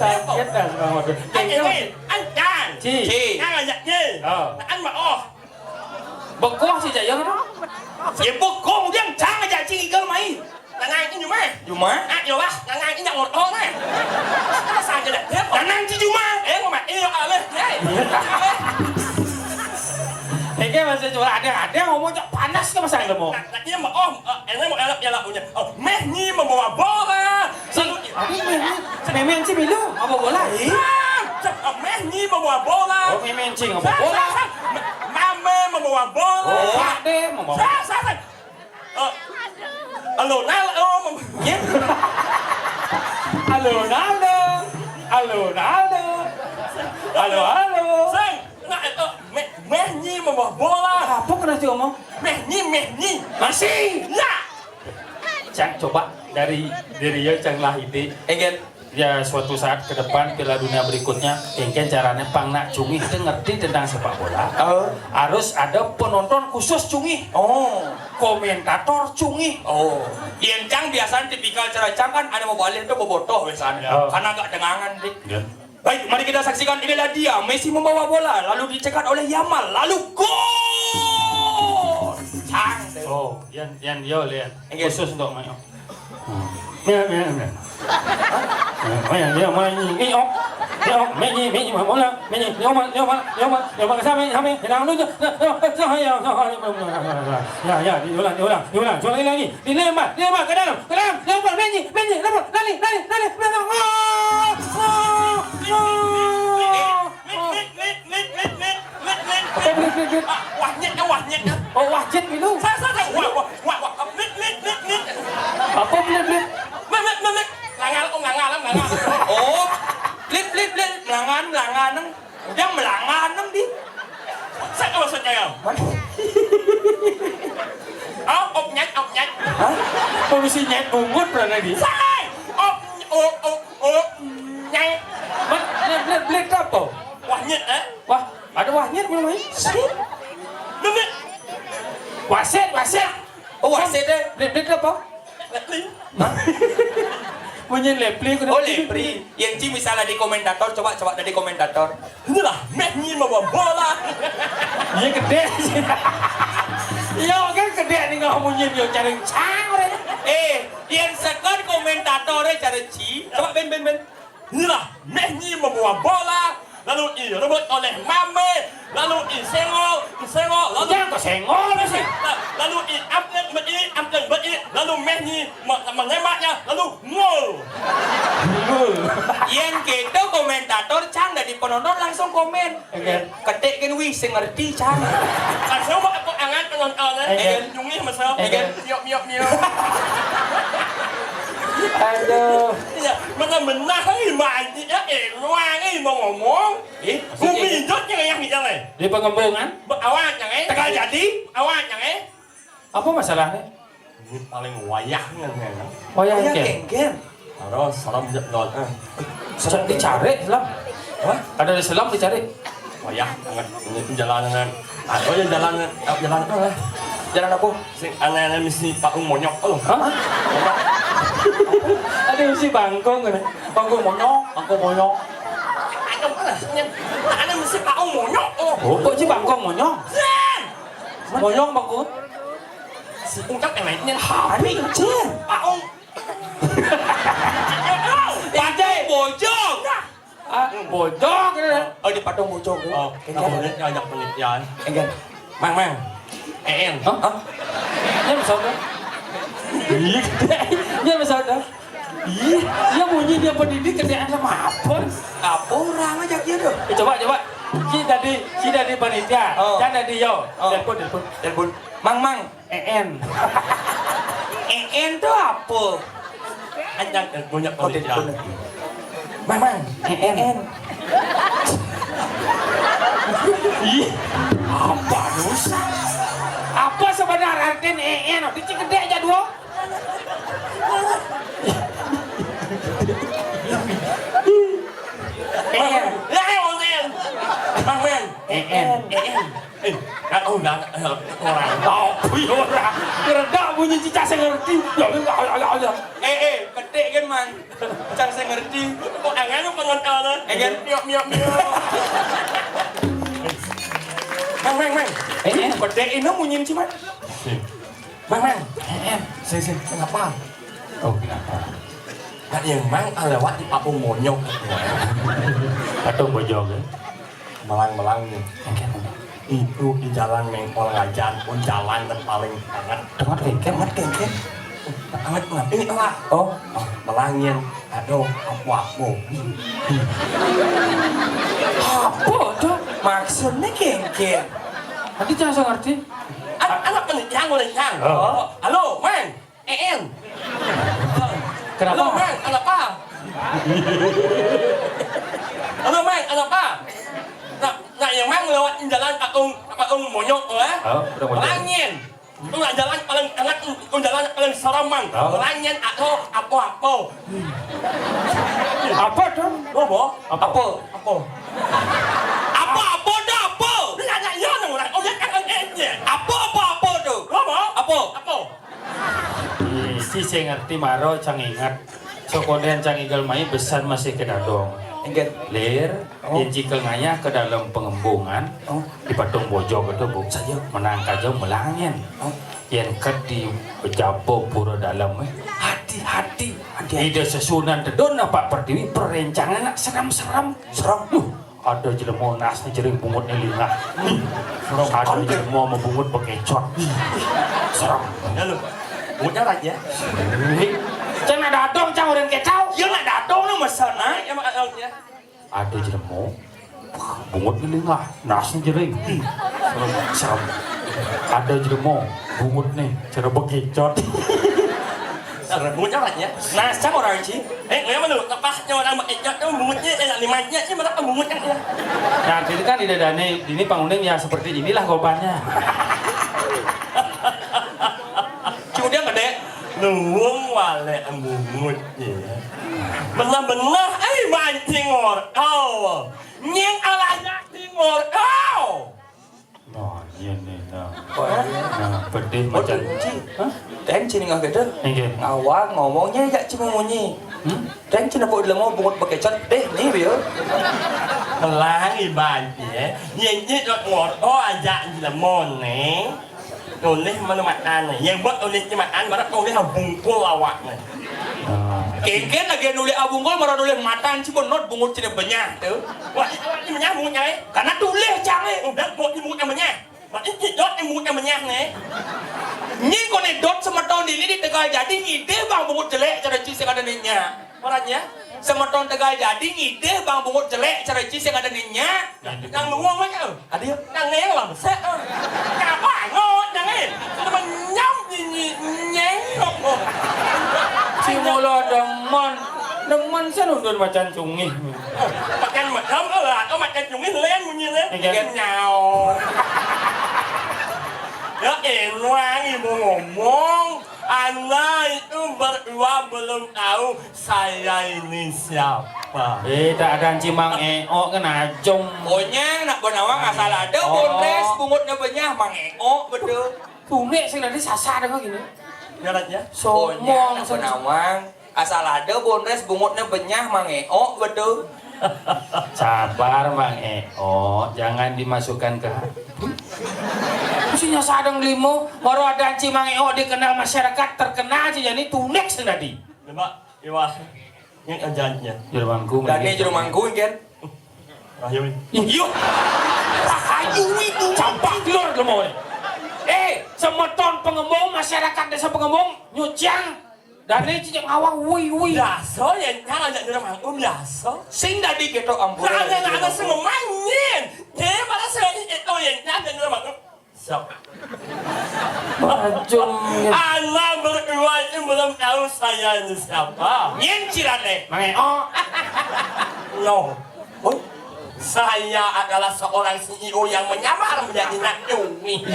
Sakit dah Bang Waduh. Anh Chan. Ci. Anh là Nhật Anh mau. Bekoh sih Jaya kan? Ya bokong dia cang aja ci ke mai. Là ngay cái Juma. Juma? Nhiều quá. Là ngay cái nhận một ô này. Nó sai cho đẹp thế. Danang ci Juma. Mà mày yêu lên. Kayaknya masih cuma ada ngomong cok panas ke masa yang mau. Nantinya mau ini mau elap ya punya. Meh ni membawa bola. Memen sih Milu, apa bola? Meh ni membawa bola. Oh, memen sih apa bola? Mame membawa bola. Oh, Pak deh mau bawa. Ronaldo. Halo. Sang. Meh ni membawa bola. Apa kena sih ngomong? Meh ni. Masih. Ya. Cang coba dari ya Cang lah ide. Engel. Ya suatu saat ke depan Piala Dunia berikutnya, kengken caranya Pang nak cungih itu ngerti tentang sepak bola. Harus ada penonton khusus cungih. Oh. Komentator cungih. Oh. Yang cang biasanya tipikal cara cang kan ada mau balik tuh bobotoh biasanya. Karena agak dengangan dik. Baik, mari kita saksikan inilah dia Messi membawa bola lalu dicegat oleh Yamal lalu gol. Cang. Oh, yang yo lihat. Engel. Khusus untuk main. Ya. Dia main ini oh. Dia main bola, main dia sama hilang dulu. Ya, diulang. Coba lagi. Dilempar ke dalam. Lempar main, lari. Wahnyet. Oh, wajib itu. Apa belit. Ngangal. Udah melangan dong di. Saya maksudnya ya. Ốc nhách. Hah? Polisi nyet bungut berada di. Sai. Ốc nhách. Blit apa? Wah nyet Wah, ada wahnyet belum ini? Đúng đấy. Wasit. Oh wasit deh. Blit apa? Lệ. Bunyi lepli kena. Oh lepri. Yang Ci misalnya di komentator, coba dari komentator. Inilah Messi membawa bola. Iya gede sih. Iya kan gede nih ngomongin yo cari cang. Yang sekon komentatornya cara Ci. Coba ben. Inilah Messi membawa bola. Lalu direbut oleh Mame. Lalu disengol. Lalu Jangan kau senggol sih. lalu diambil beri. Lalu Messi menembaknya. Lalu gol. Yang gitu komentator Cang dari penonton langsung komen. Ketik kan wih, saya ngerti Cang. Langsung aku angan penontonnya. Nyungi masuk. Miok. Aduh. Iya, benar-benar mandi ya, ruangnya mau ngomong. Bumi jodnya yang di jalan. Di pengembangan? Awak yang Tegal jadi. awak yang Apa masalahnya? ini paling wayahnya kan. Oh ya, Geng. Harus salam jadwal. Sedang dicari Islam. Hah? Ada di Islam dicari. Wayah banget ini jalanan. Oh ya jalanan apa? Jalan apa? Sing aneh-aneh mesti patung monyok. Oh. Hah? Ada mesti bangkong kan? Bangkong monyok. Ada mana? Ada mesti patung monyok. Oh. Oh, kok sih bangkong monyok? Monyok bangkong? Si ungkap yang lainnya. Hari kecil. Patung. Patung bojong. Ah, bojong kan? Oh di patung bojong. Oh, kita boleh ngajak penelitian. Enggak. Mang. En. Hah? Ini misalnya? Iya, ini misalnya? Iya bunyi dia pendidik kerjaan sama apa? Apa orang aja dia tuh? Coba. Si dari panitia. Oh. Jangan dari yo. Oh. Telepon. Mang. En. En tuh apa? Ajak banyak Oh penelitian. Mang. En. Ih, apa dosa? Apa sebenarnya artinya EN? Di Cikede aja dua. EN. Mang. EN. Nggak tahu nggak orang. Orang. Keredak bunyi cicak saya ngerti. Ya. Ketik kan man. Cang saya ngerti. Kok angan penonton? Enggak. Miok. Mang. EN. Ketik ini munyin sih man. Mang. EN. Sih. Kenapa? Oh, kenapa? Nggak yang mang lewat di patung monyok. Patung bojong ya? Melang nih. Itu di jalan Mengkol Ngajan pun jalan dan paling hangat. Dengar kengken. Hangat nggak? Ini apa? Oh. Melangin. Aduh, apa? Apa tuh? Maksudnya kengken. Tadi jangan saya ngerti. Anak penelitian boleh yang. Oh. Halo, Mang. En. Kenapa? Halo, Mang. Kenapa? Halo, Mang. Kenapa? Nah, yang Mang lewat jalan patung monyok, Oh, udah monyok. Melangin. Itu lah jalan paling hangat, itu jalan paling seram, Mang. Oh. Melangin atau apa? Apa tuh? Apa? Apa dah apa? Nanya orang. Oh, dia kan ennya. Apa tuh? Apa? Si saya ngerti maro cang ingat. So kemudian cang igal mai besar masih ke dadong. Enggak. Lir, yang cikal ngayah ke dalam pengembungan di patung bojong itu bu saja menang kaja melangin. Yang ke di Jabo pura dalam hati-hati. Ide sesunan dedon Pak Pertiwi perencangan nak seram. Ada jelema nas jering bungutnya lingah. Ada jelema mau bungut bekecot. Seram. Halo. Bungutnya raja. Jangan dadong cang orang kecau. Ya nak dadong lu mesana. Emang ada Ada jelema bungut lingah, nasnya jering. Seram. Ada jelema bungut nih cara bekecot. bungutnya raja. Nah, cang orang sih. Ngayon man, Nya orang maknya tuh mungutnya enak limanya sih mereka mungutnya. Nah, itu kan di dadane ini panguning ya seperti inilah korbannya. Kemudian gede. Nuwung wale mungutnya. Benar-benar mancing ngorkau. Nyeng alahnya ngorkau. Oh, iya nih. Nah, Oh, iya. nah pedih macam. Hah? Dan cini nggak gede. Nggih. Awak ngomongnya gak cuma munyi. Dan cina buat lemah bungut pakai cat deh nih biar. Melangi banjir. Nyeng ngorkau aja di lemone. Oleh mana makan yang buat oleh makan barat oleh bungkul awaknya. Kengken lagi nulis abungkol marah nulis matan sih not bungut cina banyak tuh. Wah, ini menyah bungutnya eh. Karena tulis canggih. Udah buat di bungutnya menyah. Wah, ini dot yang bungutnya menyah nih. Ni kau ni dot sama tahun ini di Tegal jadi ngide bang bungut jelek cara cis yang ada ninya. Orangnya Sama tahun Tegal jadi ngide bang bungut jelek cara cis yang ada ninya. yang nuwung aja. Ada ya? Yang neng lah besar. Kenapa ngot yang ini? Kita menyam nyeng. Si mula demen saya nundun macan cungih. Makan macam atau makan cungin len bunyi len. Iya. Nyau. Ya elang ibu ngomong, Anda itu berdua belum tahu saya ini siapa. Tak ada cimang kan ajong. Pokoknya nak benawang asal ada bonres bungutnya banyak mangeo betul. Tunek sing nanti sasar dengan gini. Nyaratnya? Somong Pokoknya nak benawang asal ada bonres bungutnya banyak mangeo betul. Sabar Mang Eo, jangan dimasukkan ke hati. Mestinya sadang limo, baru ada Ci Mang Eo dikenal masyarakat terkenal aja jadi tunek sing tadi. Coba, iwah. Yang ajannya. Jermanku. Dan ini juru mangku kan. Ayo. Yuk. Rahayu itu. Campak lur lemo. Semeton pengemong masyarakat desa pengemong nyuciang. Dan ini cicing awang wui. Biasa yang jangan ada dalam angkum biasa. Sing tadi kita ampun. Jangan ada semua mainin. Dia pada saya itu yang jangan dalam angkum. Sok. Ajong. Anak berdua itu belum tahu saya ini siapa. Nyen cirane. Mang Eo. No. Oh. Saya adalah seorang CEO yang menyamar menjadi Nak Yumi.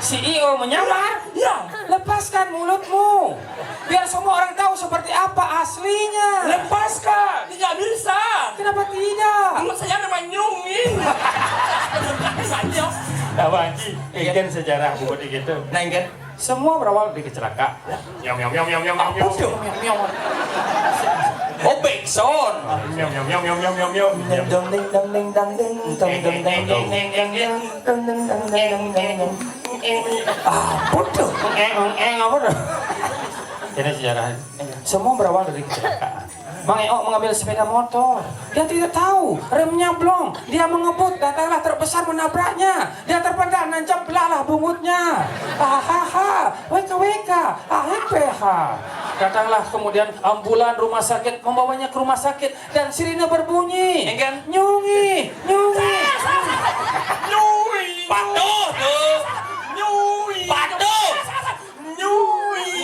CEO menyamar? Ya. Lepaskan mulutmu. Biar semua orang tahu seperti apa aslinya. Lepaskan. Tidak bisa. Kenapa tidak? Nama saya memang Yumi. Saja. Nah, Haji, kan sejarah buat gitu. Nah, kan. Semua berawal dari kecelakaan. Nyam. Apa tuh? Oh, Bekson. Nyam. Dong ding dong ding dong ding dong dong dong dong dong dong dong. Apa tuh? Apa tuh? Ini sejarah. Semua berawal dari kecelakaan. Mang Eo mengambil sepeda motor. Dia tidak tahu remnya blong. Dia mengebut, datanglah terbesar menabraknya. Dia terpendam dan jemplah bungutnya. Hahaha, WKWK, AHPH. Datanglah kemudian ambulan rumah sakit membawanya ke rumah sakit dan sirine berbunyi. Enggan? Nyungi. Yumi. Patuh tuh. Yumi. Patuh. Yumi.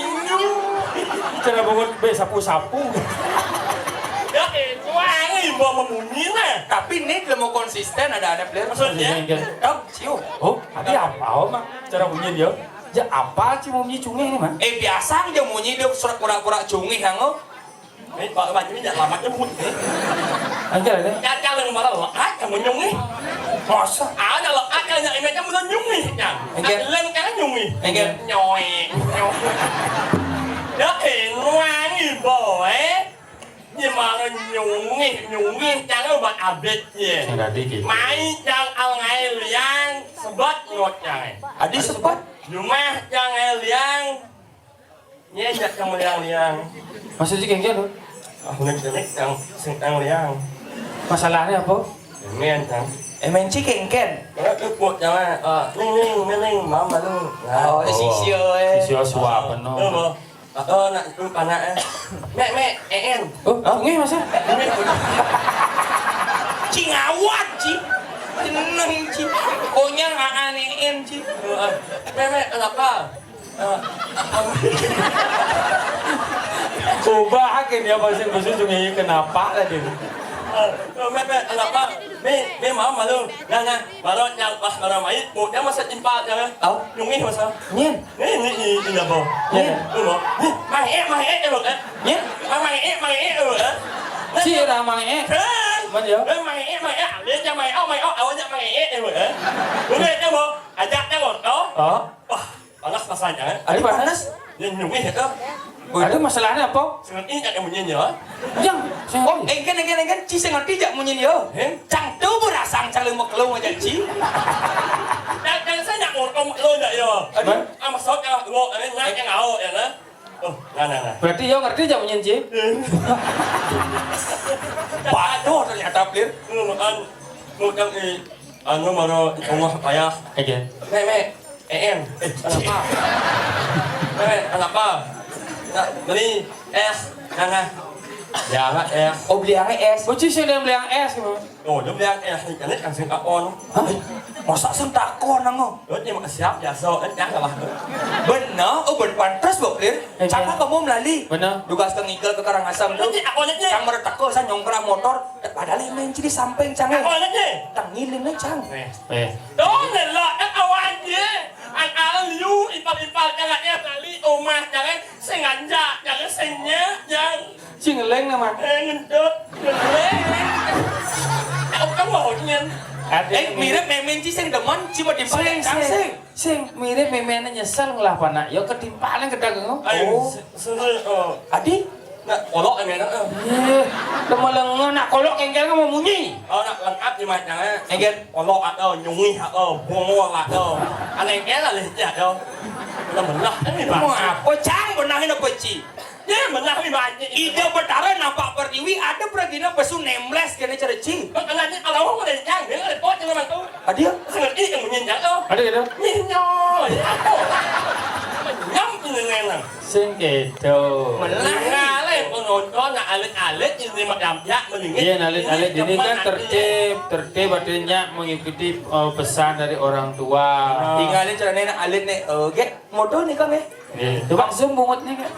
Cara bungut be sapu-sapu. Ya wangi bawa memunyi lah. Tapi ini belum konsisten ada player. Maksudnya? Oh, cium. Oh, tadi apa mak? Cara bunyi dia? Ya apa sih mau bunyi cungih ini mak? Biasa aja munyi dia surat pura-pura cungih hango. Pak macam ini jangan lama nyebut. Anjir ada. Jangan yang malah lekat yang menyungi. Masa? Ada lekat yang ini yang menyungi. Lain kan nyungi. Nyoi. Ya wangi boy. Nhưng mà nhung chẳng có bật ya. Máy chẳng al ngày liang sebut ngột chẳng. Adi sebut. Rumah chẳng liang. Nyejak yang liang. Maksudnya kayak gitu? Nek yang sentang liang. Masalahnya apa? Men chẳng. MNC kengken. Itu buat jangan ning mama lu. Oh, sisio Sisio suap penuh. Nak itu anak Mek en. Oh, ngih masa? Ci ngawat ci. Seneng ci. Pokoknya aneh ci. Mek kenapa? Ubah akin ya bahasa sungai kenapa tadi? Mẹ là ba mẹ mở mà luôn nè mà nó nhau mà nó mấy một đám mà sẽ chim ba cho dùng nghe mà sao Nhiên. nghe gì là bò Nhiên. mày em được đấy Nhiên. mày em được đấy Chia ra mang e. Mana dia? mày em dia cho mày awak cho mày em được đấy đúng đấy chứ bò ajak chứ bò đó panas rasanya Ada panas? dùng nghe thiệt đó Ada masalahnya apa? Sengat ini tak mau nyanyi ya? Yang. Oh, engken, ci sing ngerti jak munyin yo. Cang tu berasang calung mekelung aja ci. Dan saya nak ngomong lo tak ya? Amat sok ya, gua ini naik yang awak ya na. Oh, nah. Berarti yo ngerti jak menyenci? Waduh ternyata plir. Ngomong ini, anu baru ngomong payah. Oke. Mẹ, em, kenapa? Mẹ, kenapa? Beli es, nah. Ya lah es. Oh beli es. Bocil sih yang beli yang es gitu. Oh, dia beli es ni kan kan sing kakon. Hah? Masa sen takon nango? Đó nhưng mà siap ya so ít nhắn là Bener, oh ben pantes bo plir. Cakap kamu melali. Bener. Dugas tengigel ke Karangasem tuh. Ini aku nanya. Cang meretak ko sa nyongkrak motor. Padahal main ci di samping cang. Aku nanya. Tangilin na cang. Đó là anh awan dia. Anh alam liu ipal jangan ya kali omah jangan sengaja jangan senya jangan Sing leng nama. ngendut ngeleng. Ông có ngồi nhìn. Mirip memen ci sing demen cuma di paling cang sing. Sing mirip memena nyesel ngelah pana. Yo ketimpalan kedagang. Adi, Nak kolok em đó. Demelengan nak kolok kengkel mau munyi. Nak lengkap nhưng mà jangan engel kolok atau nyungi atau buang atau anh em ké là liệt đâu. Là mình lah ini mau bang. apa cang benahin apa ci? Ya mình lah ini bang. Ide betara nampak pertiwi ada pergina pesu nemles kena cara ci. Anh ini kalau mau dari jang dia ada pot dengan tu. Adi, Sangat ini yang menyenjak tu. Ada gitu? Nyo, apa? Nyam ini nena. Sing gitu. Mengalir penonton nak alit ini macam jak meninggal. Iya, alit-alit ini kan tertib artinya mengikuti pesan dari orang tua. tinggalin cara nenek alit nih, get motor nih kang Coba zoom bungutnya kan.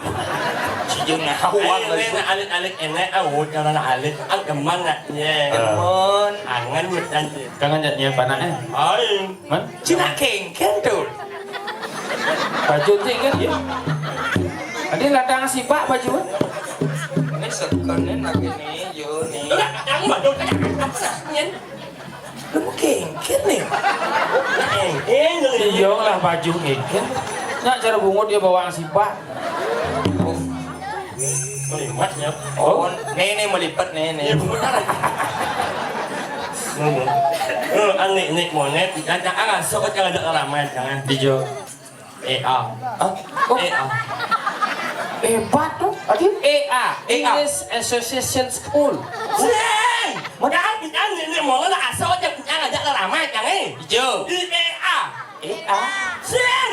Cijung ngawang Ini nak alit enak, awut kalau nak alit, geman nak ye. temen. Angan dan Kangen jatnya panaknya. Ay, Man, Cina kengken tuh. baju ting kan ya. Ada ladang si Pak baju. Ini sekarang lagi nih, yo nih. dah yang mana tu? Apa dah? Nyen. Lu kengken nih. Ini Iya lah baju gitu. Nak cara bungut dia bawa si Pak. Kelimatnya. Oh, nenek melipat nenek. Ini bukan lagi. Anh nị monet, jangan sok jangan ada ramai jangan. Dijo. A. Oh, Hebat tuh. Adi EA, EA. English Association School. Sing, jangan nị monet lah sok jangan ada ramai jangan. hijau. A. Sing,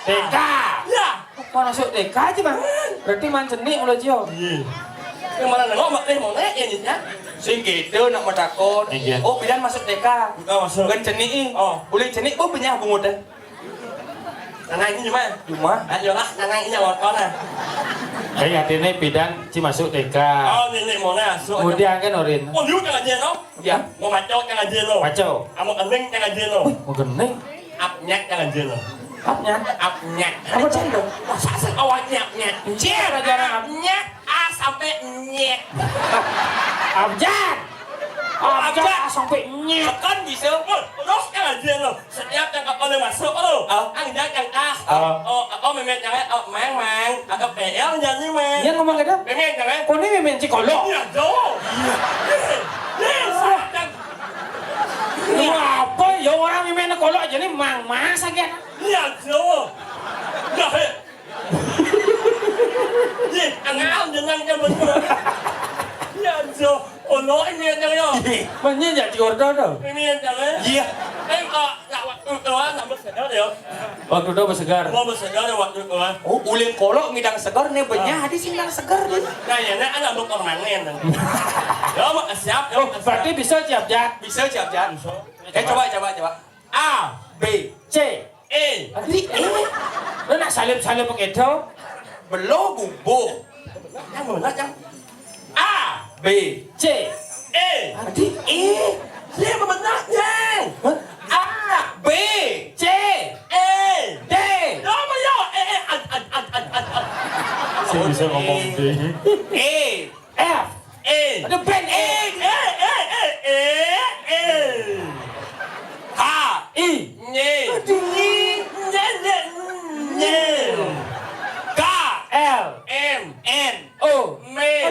TK. Ya. Mana masuk TK aja bang? Berarti man seni mulai jauh. Yang mana nengok mak monet ya nya. Sing gitu nak medakon. Iya. Oh, bidan masuk TK. Oh, masuk. Bukan cenik. Oh. Boleh cenik, oh punya bungut deh. Tanah ini gimana? Cuma, Ayolah, tanah ini awak kau nah. Kayak hati ini bidan si masuk TK. Oh, nị monet sok. Kemudian kan Orin. Oh, liu jangan dia no. ya. Mau macam jangan dia no. Kacau. Kamu kening jangan dia no. Mau gening. Apnya jangan dia no. Apnya? Apnya. Apa cendol? Masa sih awalnya nyet. Cia jarang. Apnya A sampai nyet. Abjad. Abjad sampai nyet. Tekan bisa. Terus jangan dia lo. Setiap yang kau boleh masuk lo. Anda yang A. Oh, memang jangan. Mang. Atau PL jangan mang. Dia ngomong gitu. Memang jangan. Kau ini memang cikolok. Iya dong. Ini apa? Ya orang memang kolok aja nih mang masa kan? Iya dong. Dah. Nih, angal jangan betul. Iya dong. Oh, lo ini jangan. Mana jadi kordo tuh? Ini jangan. Iya. Kok waktu doang nak bersedar ya? Waktu itu bersegar. Mau bersedar waktu doang. Oh, ulin kolok ngidang segar nih banyak hadis ngidang segar nih. Nah, ya, nah, anak dokter manen. Ya, mau siap, ya. Berarti bisa siap jat. Bisa siap-siap. Coba. A, B, C. E, Adi, lo nak salib pakai itu? Belum bumbu. Yang mana yang A B. C. E Adi E. siapa benarnya A B. C. E D. Lama ya Saya bisa ngomong D. E. F. E Ada band E. H. I. Nye K. L. M N. O. Mel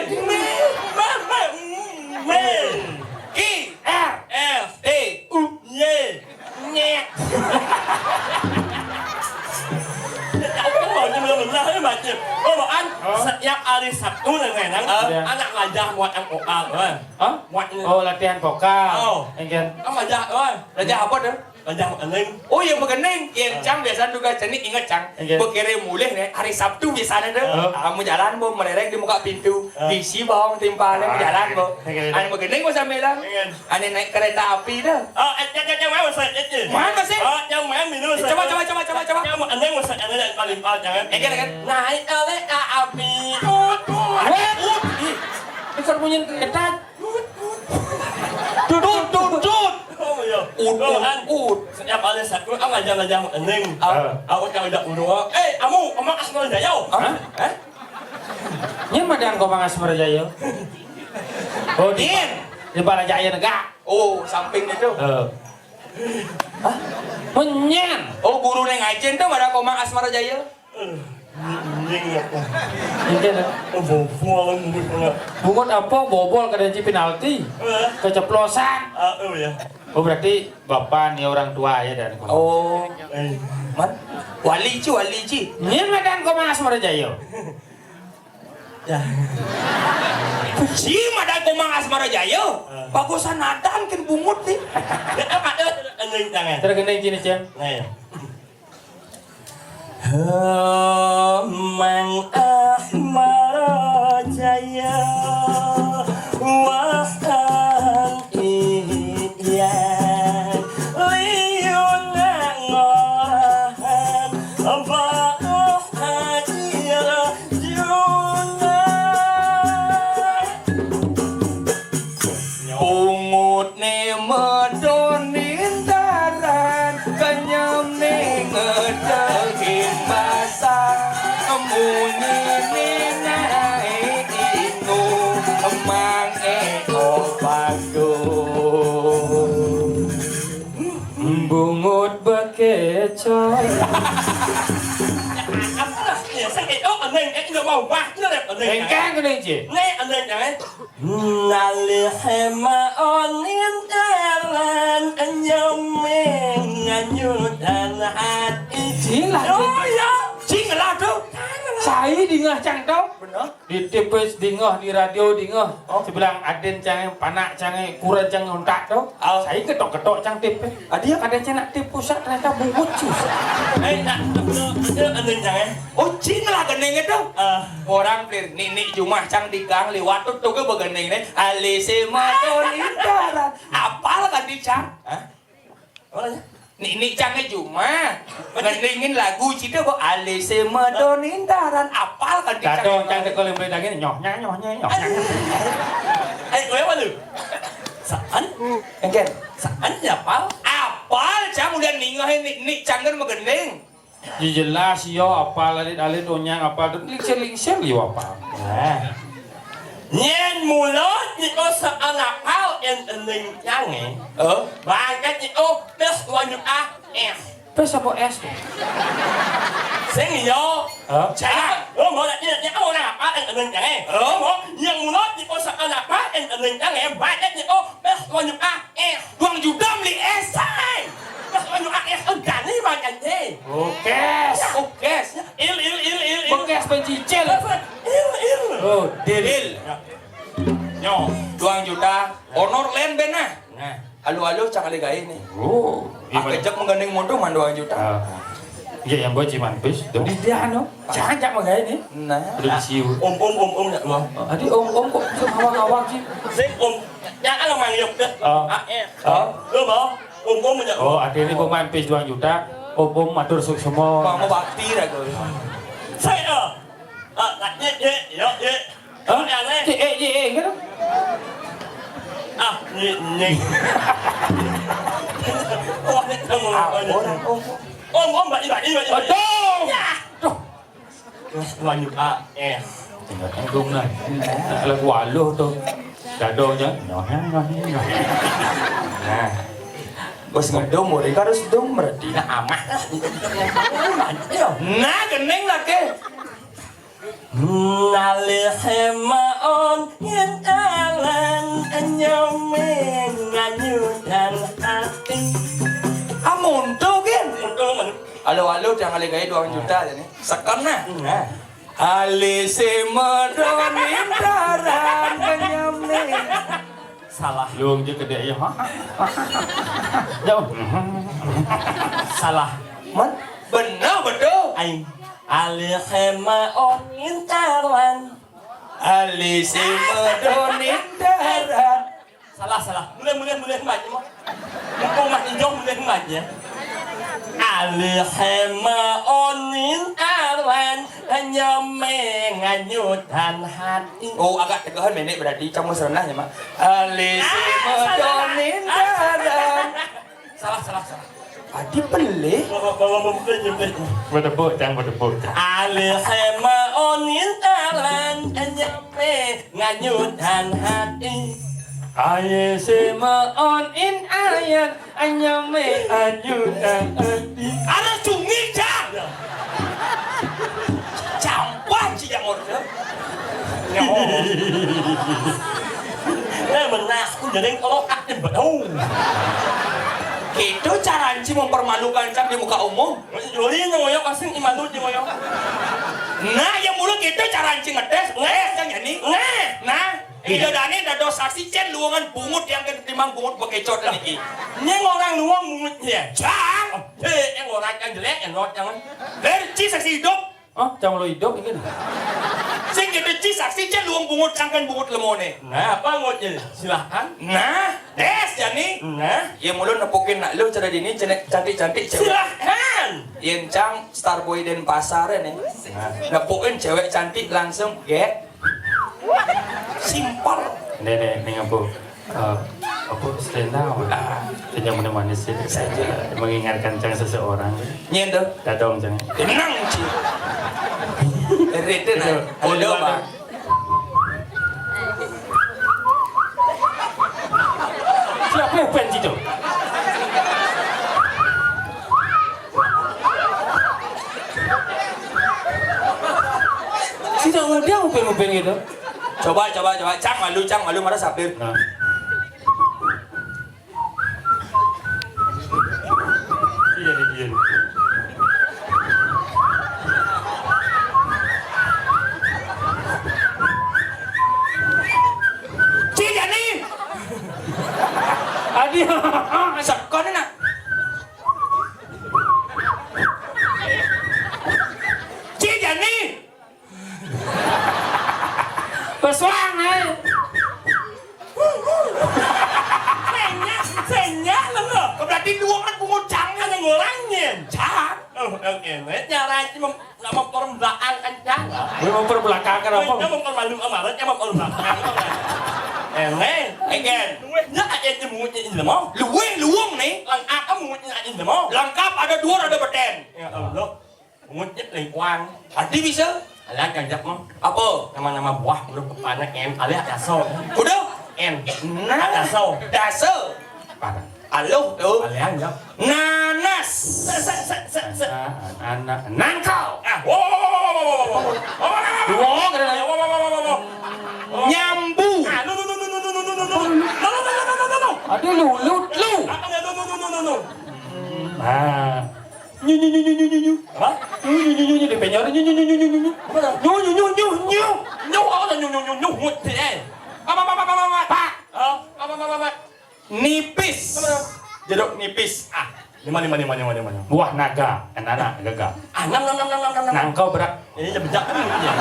I. R. F D. Y Nhẹ Bảo anh setiap hari Sabtu dengan anak ngajak buat yang vokal kan Hah? buat Oh, latihan vokal. Oh. Engken. ông ngajak kan Raja apa dah? ngajak buat aning Oh yang begening, yang cang biasa juga cenik ingat cang. Iya. Bekirim mulih nih hari Sabtu biasanya deh. Oh. Kamu jalan bo melereng di muka pintu, diisi bawang timpalnya jalan bo. Iya. Ane begening bo sambil bilang, Iya. ane naik kereta api dah. yang mana masih itu Mana sih? yang mana minum Coba. yang mau aning masih aning yang paling jangan Kan? naik kereta api Bisa bunyi ketat. Tut. oh iya Ut. setiap hari Sabtu ông ngajak buat aning Ah. aku kalau udah urut kamu omong asal jaya Hah? Nya madan kau mangas Merjaya. Oh, di Din. di Balajaya negak. Oh samping itu. Hah? Menyen. Oh guru neng ajen tuh ada komang Asmara Jaya. Engken. bobol Bungut apa bobol ke danci penalti. Keceplosan. oh ya Oh, berarti bapak nih orang tua ya dan. Oh, man. Wali ci. Nya madan kau mangas Merjaya. ya Si ada komang Asmara Jaya. Bagusan nadan kan bungut nih. ada aning jangan Tergeneng cini cen. nah ya Mang Asmara Jaya Wahan iyan Liyun ngorahan Ba'ah hajira junah Pungut nih medonin daran kenyam nih ngedegin basah munyi nih naik inu emang obago Bungut bekecoy. Apalah ya sakit aning itu mau wah itu đẹp aning Engken geneng ci. nghe aning jangan nali hema onin jalan anyameng nganyudan hati Cing lah. oh ya cing lah tuh Saya dingah cang tau. bener Di TV dingah, di radio dingah. Sebelah aden cang panak cang kurang cang untak tau. Saya ketok-ketok cang TV. Dia kadang cang nak tipu sak ternyata bungut cus. nak itu aning jangan oh cing lah geneng itu orang pelir nini cuma cang di gang lewat tuh ke begeneng nih alise medonin daran apal kan di cang orangnya Nini cangnya cuma ngeningin lagu cita kok alise medonin daran apal kan di Kadang cang tekol yang beli nyohnya. gue apa lu saan Engken saan siapa apal cang udah ningahin nik cangkan megeneng Jelas yo apa lalit-alit onyang apa lingsir yo apa. Nyen mulut itu seanak hal yang aning jangan Bahkan itu terus wajib Pes apa es? Sing yo Hah? mau nak dia mau nak apa yang aning jangan mau yang mulut itu seanak hal yang aning jangan Bahkan itu terus wajib Duang juga beli es terus wajib udah nih makan deh Okes. Okes il Bekes pencicil. il Oh, Dil Yo 2 juta honor lain ben nah nah Halo cang kali gaya nih Oh, Akejak menggending motor man 2 juta Iya yang buat ciman pes. Di dia no. Jangan jak magay ni. Nah Udah disiu. ya lo Adi om kok awak sih. sing yang alam mangyok deh lo mau ya Oh, ada ini pemain pes 2 juta. Om matur suksemo. mau bakti lah gue saya Yo, yang lain. Gitu. Ah, nying. Wah, itu Orang Om, Mbak. Aduh. Ya. Tuh. Lanjut Tinggal tanggung lah. Lagu waluh tuh. Dadonya. Nah. bos ngedom mereka harus dom berarti Nah, amah. nah geneng lah ke Nalihemaon yang alan nyomeng nganyudan hati. amun tuh kan Untung men. halo jangan gaya 2 juta ini sekon nah Nah. alise medonin daran kenyameng Salah. Luang je kedai ya. Jauh. Salah. man bener betul Aing alihemaon intaran. alise medonin daran Salah. Mulai baca mah. Mumpung mah injong mulai baca. Alihemaon intaran nyomeng nganyudan hati. oh agak tegahan menek berarti kamu serenah ya mak alise medonin daran Salah. adi pelih Bawa Berdebut jangan berdebut. Alihemaon intaran nyomeng nganyudan hati. Aye semaon in ayat anyame anyudan ati. ada cungi jang campuan sih yang order Benar, aku jadi kalau kakek betul. itu cara anci mempermalukan cang di muka umum Jadi ngoyo kasih iman tuh ngoyo. nah yang mulut itu cara anci ngetes cang ya nih nah ida dani dado saksi cen luangan bungut yang ketimang bungut bekecot niki Ini orang luang mulutnya. cang Yang orang yang jelek yang rot jangan. lerci saksi hidup Oh, jangan lo hidup ini. sing gitu ci saksi cen luang bungut cangkan bungut lemone Nah, apa ngotnya? Silahkan. nah des jani Nah, yang mulut nepukin nak lu cara dini cantik-cantik cewek silahkan. yang cang Starboy dan pasar nih nepukin cewek cantik langsung get simpel Nenek apa? Apa stand-up? Yang menemani sih saja mengingatkan cang seseorang. nyen tuh Dadong cang. tenang ci rete nah udah bang Siapa yang penci tu? Tidak ada upeng-upeng gitu. coba cang malu marah sapir Nah. Iya. ci jani Adi. sekon nak ci jani Bersuang Senya lah. berarti luangan bungut cang Ada ngorangnya. cang Oke, cara cuma nama perbelakang kan jangan. Gue mau perbelakangkan apa? Dia mau permalu amarat, dia mau perbelakang. again Nya aja jemutnya ini mau. luang nih Lengkap kamu mutnya ini mau. lengkap ada 2 ada beten Ya Allah. Mutnya lengkuang. adi bisa Alias ganjak mah. apa Nama-nama buah menurut kepanjang M alias daso. udah M. nah Daso. dasar Parah. alo tuh Alias ya. nanas Anak nangkau. Ah, wow. Duong kan? nyambu Ada lulut lu. Ah. Nyu di penjara nyu. nipis jeruk nipis Lima. Buah naga, anak gagal. Nangkau berak. Ini jebak kan ya.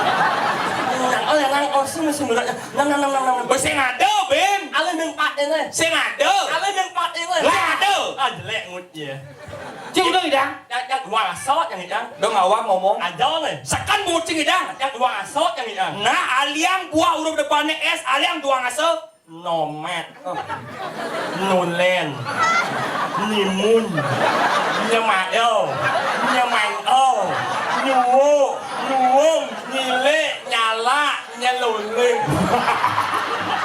Nang sih masih berat. besi ngado ben Ale mengpat ini. Sing ada. Ale mengpat ini. Lah ada. Ah jelek ngutnya. Cing udah idang. Yang uang asot yang itu. Dong awak ngomong. Ada nih. Sekan bucing idang. Yang uang asot yang itu. Nah, aliang buah huruf depannya S, aliang tuang ase. Nomet. Nulen. Nimun. Nyamael. Nyamangel. Nyuwo. Nyuwung. Nyile. Nyala. Nyeluling.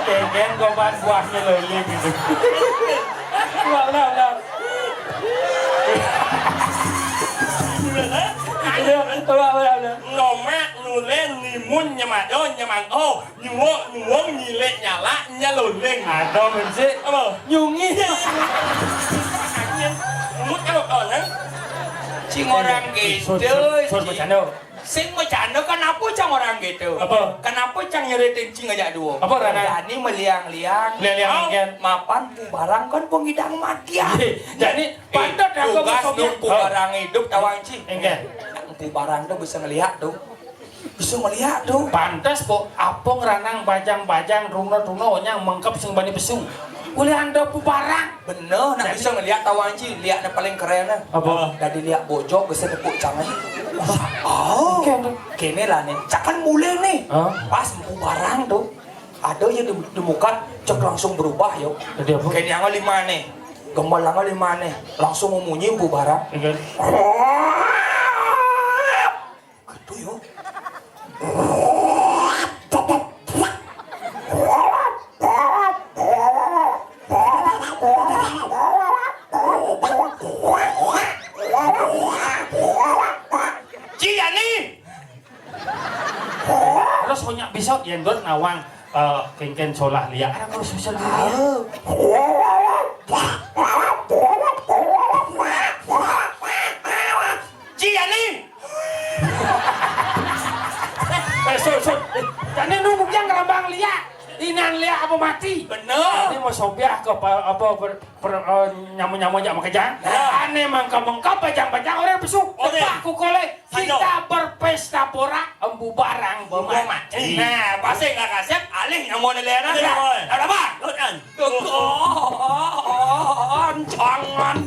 Kengken kau ban buahnya lele gitu. Udah. Nomet, nulen, nimun, nyamado, nyamangel, nyuwo, nyuwung, nyile, nyala, nyeluling. Ada benci. Apa? Nyungi. Mut apa kan? Cing orang gitu. Sur bercanda. Sing bercanda kenapa cang orang gitu? Apa? Kenapa cang nyeritain cing aja dua? Apa, Rana? Jadi meliang-liang. Liang-liang, Ken. Mapan pu barang kan pengidang mati ya. Jadi pantat aku tugas masuk tuh pu barang hidup tawang cing. Engke. Pu barang tuh bisa ngelihat tuh. Bisa ngelihat tuh. Pantes po apong ranang bajang-bajang runo-runo yang mengkep sing bani pesung. Boleh anda pu barang. Bener, nak bisa ngelihat tawang cing. Lihat yang paling keren lah. Apa? Dari lihat bojok bisa tepuk cangan. Oh, kene lah nih. Cakan mulai nih. Oh. Pas pu barang tuh. Ada yang di muka cek langsung berubah yo. Jadi apa? Kene yang lima nih. Gembal yang lima nih. Langsung memunyi pu barang. Engke. Gitu yo. Cia nih. Terus punya besok yendot nawang kengken solah liya. Ada terus bisa liya. Cia nih. Sur. Jadi nunggu yang kelambang liya. Inan liya apa mati? Bener. Ini mau sobiah ke nyamu-nyamu aja makanya. Aneh mengkap bajang-bajang orang besuk. Oke. Aku kole kita berpesta pora embu barang mati. Nah, pasti nggak kasep alih yang mau nilainya. Ada apa? Ada apa? Lutan. Jangan